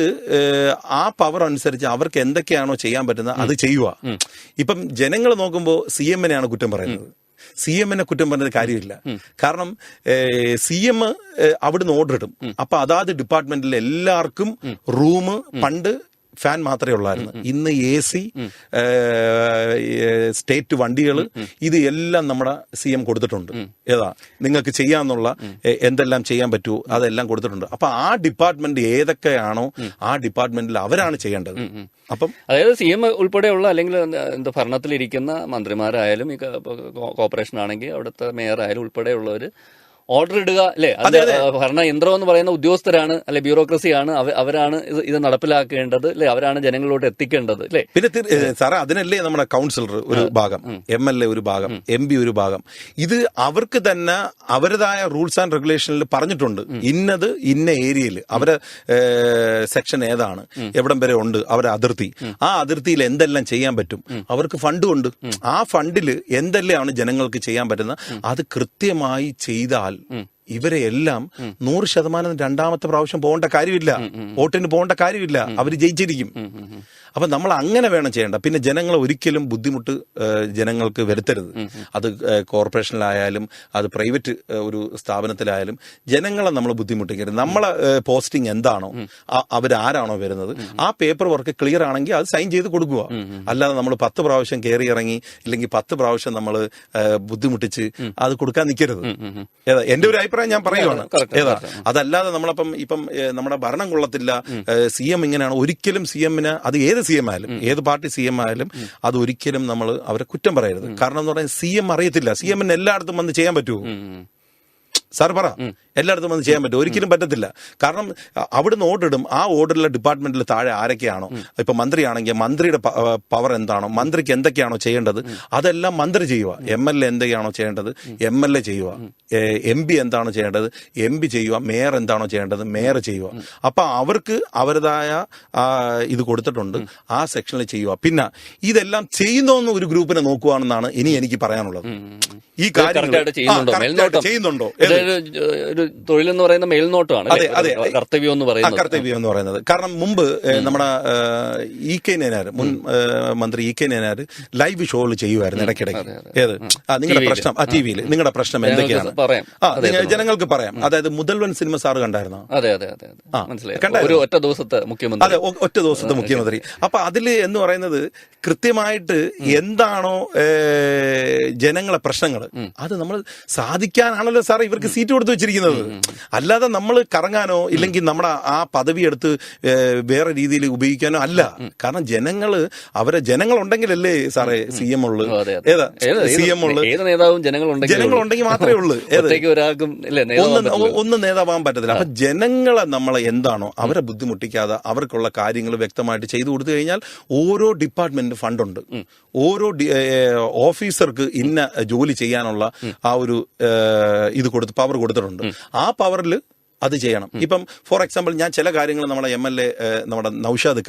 ആ പവർ അനുസരിച്ച് അവർക്ക് എന്തൊക്കെയാണോ ചെയ്യാൻ പറ്റുന്നത് അത് ചെയ്യുക. ഇപ്പം ജനങ്ങൾ നോക്കുമ്പോൾ CM-നെയാണ് കുറ്റം പറയുന്നത്. CM-നെ കുറ്റം പറഞ്ഞത് കാര്യമില്ല. കാരണം CM അവിടുന്ന് ഓർഡർ ഇടും. അപ്പൊ അതാത് ഡിപ്പാർട്ട്മെന്റിൽ എല്ലാവർക്കും റൂം പണ്ട് ഫാൻ മാത്രമേ ഉള്ളായിരുന്നു. ഇന്ന് AC, സ്റ്റേറ്റ് വണ്ടികൾ, ഇത് എല്ലാം നമ്മുടെ CM കൊടുത്തിട്ടുണ്ട്. ഏതാ നിങ്ങൾക്ക് ചെയ്യാന്നുള്ള എന്തെല്ലാം ചെയ്യാൻ പറ്റുമോ അതെല്ലാം കൊടുത്തിട്ടുണ്ട്. അപ്പൊ ആ ഡിപ്പാർട്ട്മെന്റ് ഏതൊക്കെയാണോ ആ ഡിപ്പാർട്ട്മെന്റിൽ അവരാണ് ചെയ്യേണ്ടത്. അപ്പം അതായത് CM ഉൾപ്പെടെയുള്ള അല്ലെങ്കിൽ എന്താ ഭരണത്തിലിരിക്കുന്ന മന്ത്രിമാരായാലും ഈ കോർപ്പറേഷൻ ആണെങ്കിൽ അവിടുത്തെ മേയർ ആയാലും ഉൾപ്പെടെയുള്ളവർ ഓർഡർ ഇടുക അല്ലെ, അത് ഭരണ യന്ത്രം എന്ന് പറയുന്ന ഉദ്യോഗസ്ഥരാണ് അല്ലെ, ബ്യൂറോക്രസിയാണ്, അവരാണ് ഇത് നടപ്പിലാക്കേണ്ടത് അല്ലെ, അവരാണ് ജനങ്ങളിലോട്ട് എത്തിക്കേണ്ടത് അല്ലെ. പിന്നെ സാറേ അതിനല്ലേ നമ്മുടെ കൗൺസിലർ ഒരു ഭാഗം, MLA ഒരു ഭാഗം, MP ഒരു ഭാഗം. ഇത് അവർക്ക് തന്നെ അവരുടേതായ റൂൾസ് ആൻഡ് റെഗുലേഷനിൽ പറഞ്ഞിട്ടുണ്ട്. ഇന്നത് ഇന്ന ഏരിയയിൽ അവരെ സെക്ഷൻ ഏതാണ്, എവിടം വരെ ഉണ്ട് അവരെ അതിർത്തി, ആ അതിർത്തിയിൽ എന്തെല്ലാം ചെയ്യാൻ പറ്റും, അവർക്ക് ഫണ്ടും ഉണ്ട്. ആ ഫണ്ടിൽ എന്തെല്ലാമാണ് ജനങ്ങൾക്ക് ചെയ്യാൻ പറ്റുന്നത് അത് കൃത്യമായി ചെയ്താൽ ഇവരെ എല്ലാം 100% രണ്ടാമത്തെ പ്രാവശ്യം പോകേണ്ട കാര്യമില്ല, വോട്ടിന് പോകേണ്ട കാര്യമില്ല, അവർ ജയിച്ചിരിക്കും. അപ്പൊ നമ്മൾ അങ്ങനെ വേണം ചെയ്യേണ്ട. പിന്നെ ജനങ്ങളെ ഒരിക്കലും ബുദ്ധിമുട്ട് ജനങ്ങൾക്ക് വരുത്തരുത്. അത് കോർപ്പറേഷനിലായാലും അത് പ്രൈവറ്റ് ഒരു സ്ഥാപനത്തിലായാലും ജനങ്ങളെ നമ്മൾ ബുദ്ധിമുട്ടിക്കരുത്. നമ്മളെ പോസ്റ്റിംഗ് എന്താണോ അവരാരാണോ വരുന്നത് ആ പേപ്പർ വർക്ക് ക്ലിയർ ആണെങ്കിൽ അത് സൈൻ ചെയ്ത് കൊടുക്കുക. അല്ലാതെ നമ്മൾ 10 പ്രാവശ്യം കയറി ഇറങ്ങി ഇല്ലെങ്കിൽ 10 പ്രാവശ്യം നമ്മൾ ബുദ്ധിമുട്ടിച്ച് അത് കൊടുക്കാൻ നിൽക്കരുത്. ഏതാ എന്റെ ഒരു അഭിപ്രായം ഞാൻ പറയുവാണ്. ഏതാ അതല്ലാതെ ഇപ്പം നമ്മുടെ ഭരണം കൊള്ളത്തില്ല, CM ഇങ്ങനെയാണ്, ഒരിക്കലും CM-ന് അത് ഏത് CM ആയാലും ഏത് പാർട്ടി CM ആയാലും അത് ഒരിക്കലും നമ്മൾ അവരെ കുറ്റം പറയരുത്. കാരണം എന്ന് പറഞ്ഞാൽ CM അറിയത്തില്ല, CM-ന് എല്ലായിടത്തും വന്ന് ചെയ്യാൻ പറ്റുമോ സാർ പറ, എല്ലായിടത്തും വന്ന് ചെയ്യാൻ പറ്റും? ഒരിക്കലും പറ്റത്തില്ല. കാരണം അവിടുന്ന് ഓർഡർ ഇടും. ആ ഓർഡറിലെ ഡിപ്പാർട്ട്മെന്റിൽ താഴെ ആരൊക്കെയാണോ, ഇപ്പൊ മന്ത്രിയാണെങ്കിൽ മന്ത്രിയുടെ പവർ എന്താണോ, മന്ത്രിക്ക് എന്തൊക്കെയാണോ ചെയ്യേണ്ടത് അതെല്ലാം മന്ത്രി ചെയ്യുക. MLA എന്തൊക്കെയാണോ ചെയ്യേണ്ടത് MLA ചെയ്യുക. MP എന്താണോ ചെയ്യേണ്ടത് MP ചെയ്യുക. മേയർ എന്താണോ ചെയ്യേണ്ടത് മേയർ ചെയ്യുക. അപ്പൊ അവർക്ക് അവരുടേതായ ഇത് കൊടുത്തിട്ടുണ്ട്, ആ സെക്ഷനിൽ ചെയ്യുക. പിന്നെ ഇതെല്ലാം ചെയ്യുന്നോന്ന് ഒരു ഗ്രൂപ്പിനെ നോക്കുകയാണെന്നാണ് ഇനി എനിക്ക് പറയാനുള്ളത്. ഈ കാര്യം ചെയ്യുന്നുണ്ടോ? ഒരു തൊഴിലെന്ന് പറയുന്ന മേൽനോട്ടമാണ്, കർത്തവ്യം എന്ന് പറയുന്നത്. കാരണം മുമ്പ് നമ്മുടെ EK നയനാർ, മുൻ മന്ത്രി EK നയനാർ ലൈവ് ഷോകൾ ചെയ്യുമായിരുന്നു ഇടയ്ക്കിടയ്ക്ക്. ഏത് നിങ്ങളുടെ പ്രശ്നം TV-ൽ നിങ്ങളുടെ പ്രശ്നം എന്തൊക്കെയാണ് ജനങ്ങൾക്ക് പറയാം. അതായത് മുതൽവൻ സിനിമ സാറ് കണ്ടായിരുന്നോ? ഒരു ഒറ്റ ദിവസത്തെ മുഖ്യമന്ത്രി. അതെ, ഒറ്റ ദിവസത്തെ മുഖ്യമന്ത്രി. അപ്പൊ അതില് എന്ന് പറയുന്നത് കൃത്യമായിട്ട് എന്താണോ ജനങ്ങളെ പ്രശ്നങ്ങൾ അത് നമ്മൾ സാധിക്കാനാണല്ലോ സാറേ ഇവർക്ക് സീറ്റ് കൊടുത്തു വെച്ചിരിക്കുന്നത്. അല്ലാതെ നമ്മൾ കറങ്ങാനോ ഇല്ലെങ്കിൽ നമ്മുടെ ആ പദവി എടുത്ത് വേറെ രീതിയിൽ ഉപയോഗിക്കാനോ അല്ല. കാരണം ജനങ്ങളുണ്ടെങ്കിലല്ലേ സാറേ CM ഉള്ളു. ഏതാ CM ഉള്ളു, ജനങ്ങളുണ്ടെങ്കിൽ മാത്രമേ ഉള്ളൂ. ഒന്നും നേതാവാൻ പറ്റത്തില്ല. അപ്പൊ ജനങ്ങളെ നമ്മളെ എന്താണോ അവരെ ബുദ്ധിമുട്ടിക്കാതെ അവർക്കുള്ള കാര്യങ്ങൾ വ്യക്തമായിട്ട് ചെയ്തു കൊടുത്തു കഴിഞ്ഞാൽ ഓരോ ഡിപ്പാർട്ട്മെന്റ് ഫണ്ടുണ്ട്, ഓരോ ഓഫീസർക്ക് ഇന്ന ജോലി ചെയ്യാനുള്ള ആ ഒരു ഇത് പവർ കൊടുത്തിട്ടുണ്ട്. ആ പവറിൽ അത് ചെയ്യണം. ഇപ്പം ഫോർ എക്സാമ്പിൾ ഞാൻ ചില കാര്യങ്ങൾ നമ്മുടെ MLA നമ്മുടെ നൗഷാദ്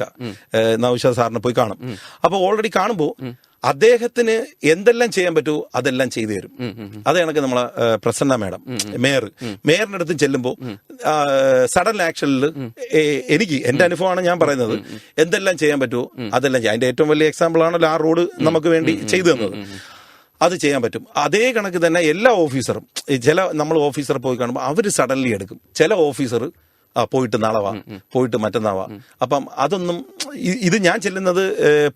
സാറിനെ പോയി കാണും. അപ്പൊ ഓൾറെഡി കാണുമ്പോൾ അദ്ദേഹത്തിന് എന്തെല്ലാം ചെയ്യാൻ പറ്റുമോ അതെല്ലാം ചെയ്തു തരും. അത് കണക്ക് നമ്മളെ പ്രസന്ന മാഡം മേയറിന്റെ അടുത്ത് ചെല്ലുമ്പോൾ സഡൻ ആക്ഷനിൽ എനിക്ക് എന്റെ അനുഭവമാണ് ഞാൻ പറയുന്നത്, എന്തെല്ലാം ചെയ്യാൻ പറ്റുമോ അതെല്ലാം ചെയ്യാം. അതിന്റെ ഏറ്റവും വലിയ എക്സാമ്പിൾ ആണല്ലോ ആ റോഡ് നമുക്ക് വേണ്ടി ചെയ്തു തന്നത്. അത് ചെയ്യാൻ പറ്റും. അതേ കണക്ക് തന്നെ എല്ലാ ഓഫീസറും നമ്മൾ ഓഫീസർ പോയി കാണുമ്പോൾ അവർ സഡൻലി എടുക്കും. ചില ഓഫീസർ പോയിട്ട് നാളെ പോയിട്ട് മറ്റന്നാവാ. അപ്പം അതൊന്നും ഇത് ഞാൻ ചെല്ലുന്നത്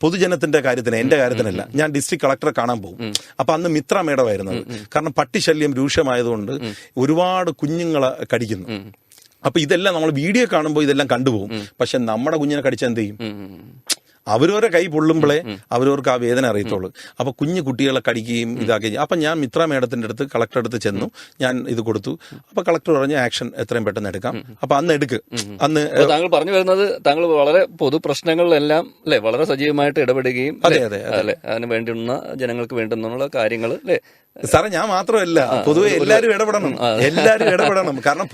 പൊതുജനത്തിന്റെ കാര്യത്തിന്, എന്റെ കാര്യത്തിനല്ല. ഞാൻ ഡിസ്ട്രിക്ട് കളക്ടറെ കാണാൻ പോകും. അപ്പൊ അന്ന് മിത്ര മേഡമായിരുന്നത്. കാരണം പട്ടിശല്യം രൂക്ഷമായതുകൊണ്ട് ഒരുപാട് കുഞ്ഞുങ്ങളെ കടിക്കുന്നു. അപ്പൊ ഇതെല്ലാം നമ്മൾ വീഡിയോ കാണുമ്പോൾ ഇതെല്ലാം കണ്ടുപോകും. പക്ഷെ നമ്മുടെ കുഞ്ഞിനെ കടിച്ചാൽ എന്ത് ചെയ്യും? അവരവരെ കൈ പൊള്ളുമ്പോഴേ അവരവർക്ക് ആ വേദന അറിയത്തുള്ളൂ. അപ്പൊ കുഞ്ഞു കുട്ടികളെ കടിക്കുകയും ഇതാക്കുകയും ചെയ്യും. അപ്പൊ ഞാൻ മിത്ര മേഡത്തിന്റെ അടുത്ത് കളക്ടർ അടുത്ത് ചെന്നു, ഞാൻ ഇത് കൊടുത്തു. അപ്പൊ കളക്ടർ പറഞ്ഞ ആക്ഷൻ എത്രയും പെട്ടെന്ന് എടുക്കാം. അപ്പൊ അന്ന് അന്ന് താങ്കൾ പറഞ്ഞു വരുന്നത് താങ്കൾ വളരെ പൊതു പ്രശ്നങ്ങളിലെല്ലാം അല്ലെ വളരെ സജീവമായിട്ട് ഇടപെടുകയും അതെ അതിന് വേണ്ടുന്ന ജനങ്ങൾക്ക് വേണ്ടുന്നുള്ള കാര്യങ്ങൾ അല്ലെ സാറേ, ഞാൻ മാത്രമല്ല, പൊതുവെ എല്ലാവരും ഇടപെടണം. കാരണം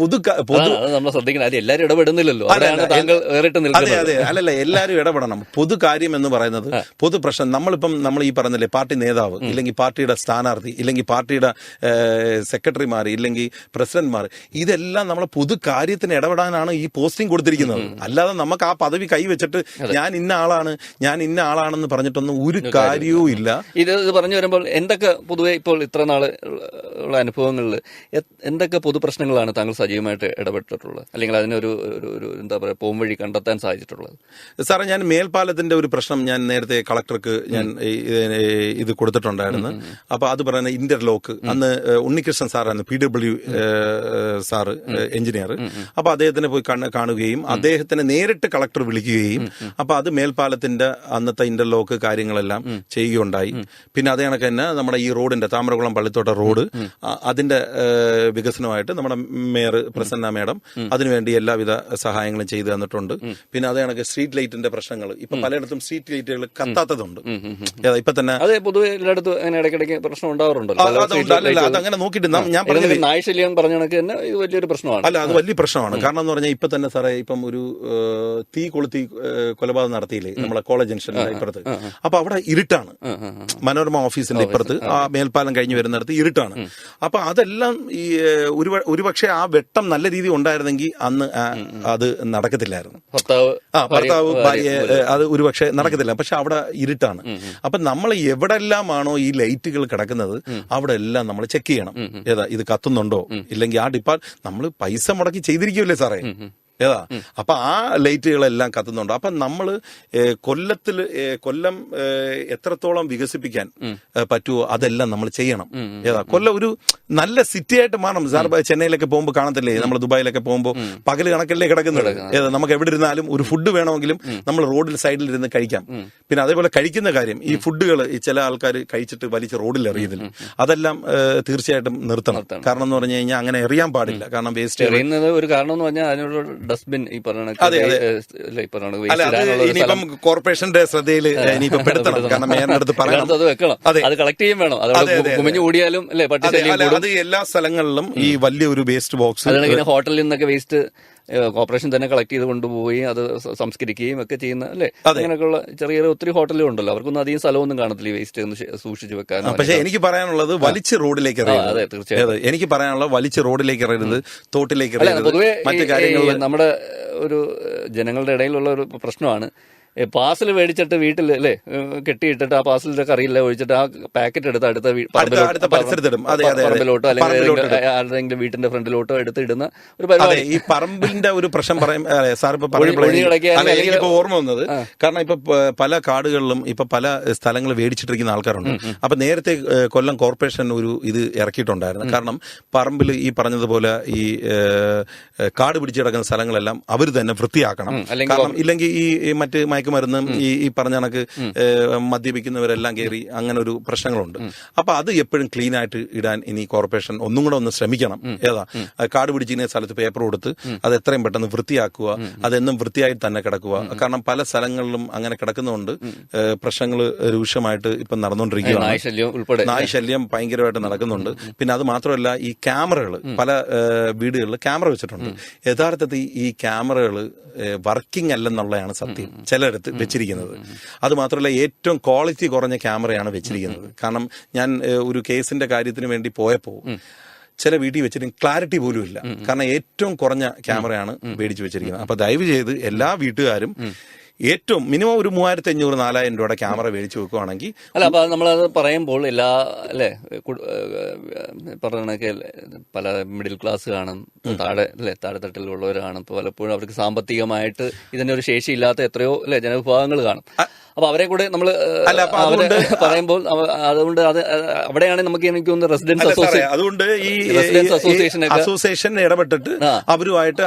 നമ്മൾ ശ്രദ്ധിക്കണം, അത് എല്ലാവരും ഇടപെടുന്നില്ലല്ലോ. താങ്കൾ വേറിട്ട് അതെ അല്ലല്ല, എല്ലാവരും ഇടപെടണം. പൊതു കാര്യം എന്ന് പറയുന്നത് പൊതു പ്രശ്നം. നമ്മൾ ഈ പറഞ്ഞില്ലേ, പാർട്ടി നേതാവ് ഇല്ലെങ്കിൽ പാർട്ടിയുടെ സ്ഥാനാർത്ഥി ഇല്ലെങ്കിൽ പാർട്ടിയുടെ സെക്രട്ടറിമാർ ഇല്ലെങ്കിൽ പ്രസിഡന്റ്മാർ, ഇതെല്ലാം നമ്മൾ പൊതു കാര്യത്തിന് ഇടപെടാനാണ് ഈ പോസ്റ്റിംഗ് കൊടുത്തിരിക്കുന്നത്. അല്ലാതെ നമുക്ക് ആ പദവി കൈവച്ചിട്ട് ഞാൻ ഇന്ന ആളാണെന്ന് പറഞ്ഞിട്ടൊന്നും ഒരു കാര്യവും ഇല്ല. ഇത് പറഞ്ഞു വരുമ്പോൾ എന്തൊക്കെ പൊതുവെ ഇപ്പോൾ ഇത്ര നാള് ഉള്ള അനുഭവങ്ങളിൽ എന്തൊക്കെ പൊതുപ്രശ്നങ്ങളാണ് താങ്കൾ സജീവമായിട്ട് ഇടപെട്ടിട്ടുള്ളത്, അല്ലെങ്കിൽ അതിനൊരു എന്താ പറയുക പോംവഴി കണ്ടെത്താൻ സാധിച്ചിട്ടുള്ളത്? സാറേ, ഞാൻ മേൽപ്പാലത്തിന്റെ ഒരു പ്രശ്നം ഞാൻ നേരത്തെ കളക്ടർക്ക് ഞാൻ ഇത് കൊടുത്തിട്ടുണ്ടായിരുന്നു. അപ്പൊ അത് പറയുന്ന ഇന്റർലോക്ക്, അന്ന് ഉണ്ണികൃഷ്ണൻ സാറായിരുന്നു PW സാറ്, എഞ്ചിനീയർ. അപ്പൊ അദ്ദേഹത്തിനെ പോയി കാണുകയും അദ്ദേഹത്തിനെ നേരിട്ട് കളക്ടർ വിളിക്കുകയും അപ്പൊ അത് മേൽപ്പാലത്തിന്റെ അന്നത്തെ ഇന്റർലോക്ക് കാര്യങ്ങളെല്ലാം ചെയ്യുകയുണ്ടായി. പിന്നെ അതേ കണക്ക് തന്നെ നമ്മുടെ ഈ റോഡിന്റെ താമരകുളം പള്ളിത്തോട്ട റോഡ്, അതിന്റെ വികസനമായിട്ട് നമ്മുടെ മേയർ പ്രസന്ന മേഡം അതിനുവേണ്ടി എല്ലാവിധ സഹായങ്ങളും ചെയ്തു തന്നിട്ടുണ്ട്. പിന്നെ അതേ കണക്ക് സ്ട്രീറ്റ് ലൈറ്റിന്റെ പ്രശ്നങ്ങൾ, ഇപ്പൊ പലയിടത്തും സ്ട്രീറ്റ് ലൈറ്റുകൾ കത്താത്തതുണ്ട്. ഇപ്പൊ തന്നെ പൊതുവെ എല്ലായിടത്തും ഇടയ്ക്കിടയ്ക്ക് പ്രശ്നം ഉണ്ടാവാറുണ്ടല്ലോ. അതങ്ങനെ നോക്കിയിട്ട് ഞാൻ പറഞ്ഞത് നായ്ശല്യം പറഞ്ഞ കണക്ക് തന്നെ ഇത് വലിയൊരു പ്രശ്നമാണ്. അല്ല, അത് വലിയ പ്രശ്നമാണ്. കാരണം എന്ന് പറഞ്ഞാൽ ഇപ്പൊ തന്നെ സാറേ, ഇപ്പം ഒരു തീ കൊളുത്തി കൊലപാതകം നടത്തിയില്ലേ നമ്മളെ കോളേജ് ജംഗ്ഷനിലെ ഇപ്പുറത്ത്. അപ്പൊ അവിടെ ഇരുട്ടാണ്, മനോരമ ഓഫീസിന്റെ ഇപ്പുറത്ത് ആ മേൽപ്പാലം കഴിഞ്ഞ് വരുന്നിടത്ത് ഇരുട്ടാണ്. അപ്പൊ അതെല്ലാം ഈ ഒരുപക്ഷെ ആ വെട്ടം നല്ല രീതി ഉണ്ടായിരുന്നെങ്കിൽ അന്ന് അത് നടക്കത്തില്ലായിരുന്നു. ഭർത്താവ് ഭാര്യ അത് ഒരുപക്ഷെ നടക്കത്തില്ല. പക്ഷെ അവിടെ ഇരുട്ടാണ്. അപ്പൊ നമ്മൾ എവിടെല്ലാമാണോ ഈ ലൈറ്റുകൾ കിടക്കുന്നത് അവിടെ എല്ലാം നമ്മൾ ചെക്ക് ചെയ്യണം. ഏതാ ഇത് കത്തുന്നുണ്ടോ, ഇല്ലെങ്കിൽ ആ നമ്മൾ പൈസ മുടക്കി ചെയ്തിരിക്കുമല്ലേ സാറേ, അപ്പൊ ആ ലൈറ്റുകളെല്ലാം കത്തുന്നുണ്ട്. അപ്പൊ നമ്മള് കൊല്ലം എത്രത്തോളം വികസിപ്പിക്കാൻ പറ്റുമോ അതെല്ലാം നമ്മൾ ചെയ്യണം. കൊല്ലം ഒരു നല്ല സിറ്റി ആയിട്ട് മാറണം. സാർ ചെന്നൈയിലൊക്കെ പോകുമ്പോൾ കാണത്തില്ലേ, നമ്മൾ ദുബായിലൊക്കെ പോകുമ്പോൾ പകല് കണക്കല്ലേ കിടക്കുന്നത്. നമുക്ക് എവിടെ ഇരുന്നാലും ഒരു ഫുഡ് വേണമെങ്കിലും നമ്മൾ റോഡിൽ സൈഡിൽ ഇരുന്ന് കഴിക്കാം. പിന്നെ അതേപോലെ കഴിക്കുന്ന കാര്യം, ഈ ഫുഡുകൾ ചില ആൾക്കാർ കഴിച്ചിട്ട് വലിച്ച് റോഡിൽ എറിയുന്നില്ല, അതെല്ലാം തീർച്ചയായിട്ടും നിർത്തണം. കാരണം എന്ന് പറഞ്ഞു കഴിഞ്ഞാൽ അങ്ങനെ എറിയാൻ പാടില്ല. കാരണം വേസ്റ്റ് എറിയുന്നത് ഒരു കാരണം എന്ന് പറഞ്ഞാൽ അതിനുള്ള ഡസ്റ്റ്ബിൻ ഈ ഇനിയിപ്പം കോർപ്പറേഷന്റെ ശ്രദ്ധയിൽ ഇനിയിപ്പം പെടുത്തണം. കാരണം മേയറിന്റെ അടുത്ത് പറയണം, അത് വെക്കണം, അത് കളക്ട് ചെയ്യും വേണം. കുമിഞ്ഞു കൂടിയാലും അത് എല്ലാ സ്ഥലങ്ങളിലും ഈ വലിയൊരു വേസ്റ്റ് ബോക്സ്, ഹോട്ടലിൽ നിന്നൊക്കെ വേസ്റ്റ് കോർപ്പറേഷൻ തന്നെ കളക്ട് ചെയ്ത് കൊണ്ടുപോയി അത് സംസ്കരിക്കുകയും ഒക്കെ ചെയ്യുന്ന അല്ലേ. അങ്ങനെയൊക്കെയുള്ള ചെറിയ ഒത്തിരി ഹോട്ടലുകൾ ഉണ്ടല്ലോ, അവർക്കൊന്നും അധികം സ്ഥലമൊന്നും കാണത്തില്ല ഈ വേസ്റ്റ് ഒന്ന് സൂക്ഷിച്ചു വെക്കാൻ. പക്ഷേ എനിക്ക് പറയാനുള്ളത് വലിച്ച് റോഡിലേക്ക് എറിയരുത്. തീർച്ചയായും എനിക്ക് പറയാനുള്ളത് വലിച്ച് റോഡിലേക്ക് എറിയരുത്, തോട്ടിലേക്ക് എറിയരുത്. പൊതുവെ മറ്റു കാര്യങ്ങൾ നമ്മുടെ ഒരു ജനങ്ങളുടെ ഇടയിലുള്ള ഒരു പ്രശ്നമാണ്. പാർസൽ മേടിച്ചിട്ട് വീട്ടിൽ അല്ലേ കെട്ടിയിട്ടിട്ട് ആ പാർസലിന്റെ കറിയില്ല ഒഴിച്ചിട്ട് ആ പാക്കറ്റ് എടുത്ത് അടുത്ത പറമ്പിലോട്ടോ അല്ലെങ്കിൽ ആരുടെങ്കിലും വീട്ടിന്റെ ഫ്രണ്ടിലോട്ടോ എടുത്തിടുന്ന ഒരു പരിപാടി. ഈ പറമ്പിന്റെ ഒരു പ്രശ്നം സാർ ഇപ്പൊ ഓർമ്മ വന്നത്, കാരണം ഇപ്പൊ പല കാടുകളിലും ഇപ്പൊ പല സ്ഥലങ്ങൾ മേടിച്ചിട്ടിരിക്കുന്ന ആൾക്കാരുണ്ട്. അപ്പൊ നേരത്തെ കൊല്ലം കോർപ്പറേഷൻ ഒരു ഇത് ഇറക്കിയിട്ടുണ്ടായിരുന്നു. കാരണം പറമ്പിൽ ഈ പറഞ്ഞതുപോലെ ഈ കാട് പിടിച്ചു കിടക്കുന്ന സ്ഥലങ്ങളെല്ലാം അവർ തന്നെ വൃത്തിയാക്കണം. കാരണം ഇല്ലെങ്കിൽ ഈ മറ്റ് മയക്കുമരുന്ന് ഈ പറഞ്ഞ കണക്ക് മദ്യപിക്കുന്നവരെല്ലാം കയറി അങ്ങനെ ഒരു പ്രശ്നങ്ങളുണ്ട്. അപ്പൊ അത് എപ്പോഴും ക്ലീൻ ആയിട്ട് ഇടാൻ ഇനി കോർപ്പറേഷൻ ഒന്നും കൂടെ ഒന്ന് ശ്രമിക്കണം. കാട് പിടിച്ചിരുന്ന സ്ഥലത്ത് പേപ്പർ കൊടുത്ത് അത് എത്രയും പെട്ടെന്ന് വൃത്തിയാക്കുക, അതെന്നും വൃത്തിയായി തന്നെ കിടക്കുക. കാരണം പല സ്ഥലങ്ങളിലും അങ്ങനെ കിടക്കുന്നതുകൊണ്ട് പ്രശ്നങ്ങൾ രൂക്ഷമായിട്ട് ഇപ്പം നടന്നുകൊണ്ടിരിക്കുകയാണ്. നായ്ശല്യം ഭയങ്കരമായിട്ട് നടക്കുന്നുണ്ട്. പിന്നെ അത് മാത്രമല്ല, ഈ ക്യാമറകൾ പല വീടുകളിൽ ക്യാമറ വെച്ചിട്ടുണ്ട്. യഥാർത്ഥത്തിൽ ഈ ക്യാമറകൾ വർക്കിംഗ് അല്ലെന്നുള്ളതാണ് സത്യം ചിലയിടത്ത് വെച്ചിരിക്കുന്നത്. അത് മാത്രമല്ല, ഏറ്റവും ക്വാളിറ്റി കുറഞ്ഞ ക്യാമറയാണ് വെച്ചിരിക്കുന്നത്. കാരണം ഞാൻ ഒരു കേസിന്റെ കാര്യത്തിന് വേണ്ടി പോയപ്പോൾ ചില വീട്ടിൽ വെച്ചിട്ട് ക്ലാരിറ്റി പോലും ഇല്ല. കാരണം ഏറ്റവും കുറഞ്ഞ ക്യാമറയാണ് മേടിച്ചു വെച്ചിരിക്കുന്നത്. അപ്പൊ ദയവ് ചെയ്ത് എല്ലാ വീട്ടുകാരും ഏറ്റവും മിനിമം ഒരു 3500-4000 രൂപയുടെ ക്യാമറ മേടിച്ചു വെക്കുകയാണെങ്കിൽ അല്ല. അപ്പൊ നമ്മളത് പറയുമ്പോൾ എല്ലാ അല്ലെ പറഞ്ഞ പല മിഡിൽ ക്ലാസ് കാണും, താഴെത്തട്ടിലുള്ളവർ കാണും. പലപ്പോഴും അവർക്ക് സാമ്പത്തികമായിട്ട് ഇതിനൊരു ശേഷിയില്ലാത്ത എത്രയോ അല്ലെ ജനവിഭാഗങ്ങൾ കാണും. അപ്പൊ അവരെ കൂടെ നമ്മൾ പറയുമ്പോൾ അതുകൊണ്ട് അത് അവിടെയാണ് നമുക്ക് എനിക്ക് തോന്നുന്നു റെസിഡൻസ് അസോസിയേഷൻ, അതുകൊണ്ട് ഈ റെസിഡൻസ് അസോസിയേഷൻ ഇടപെട്ടിട്ട് അവരുമായിട്ട്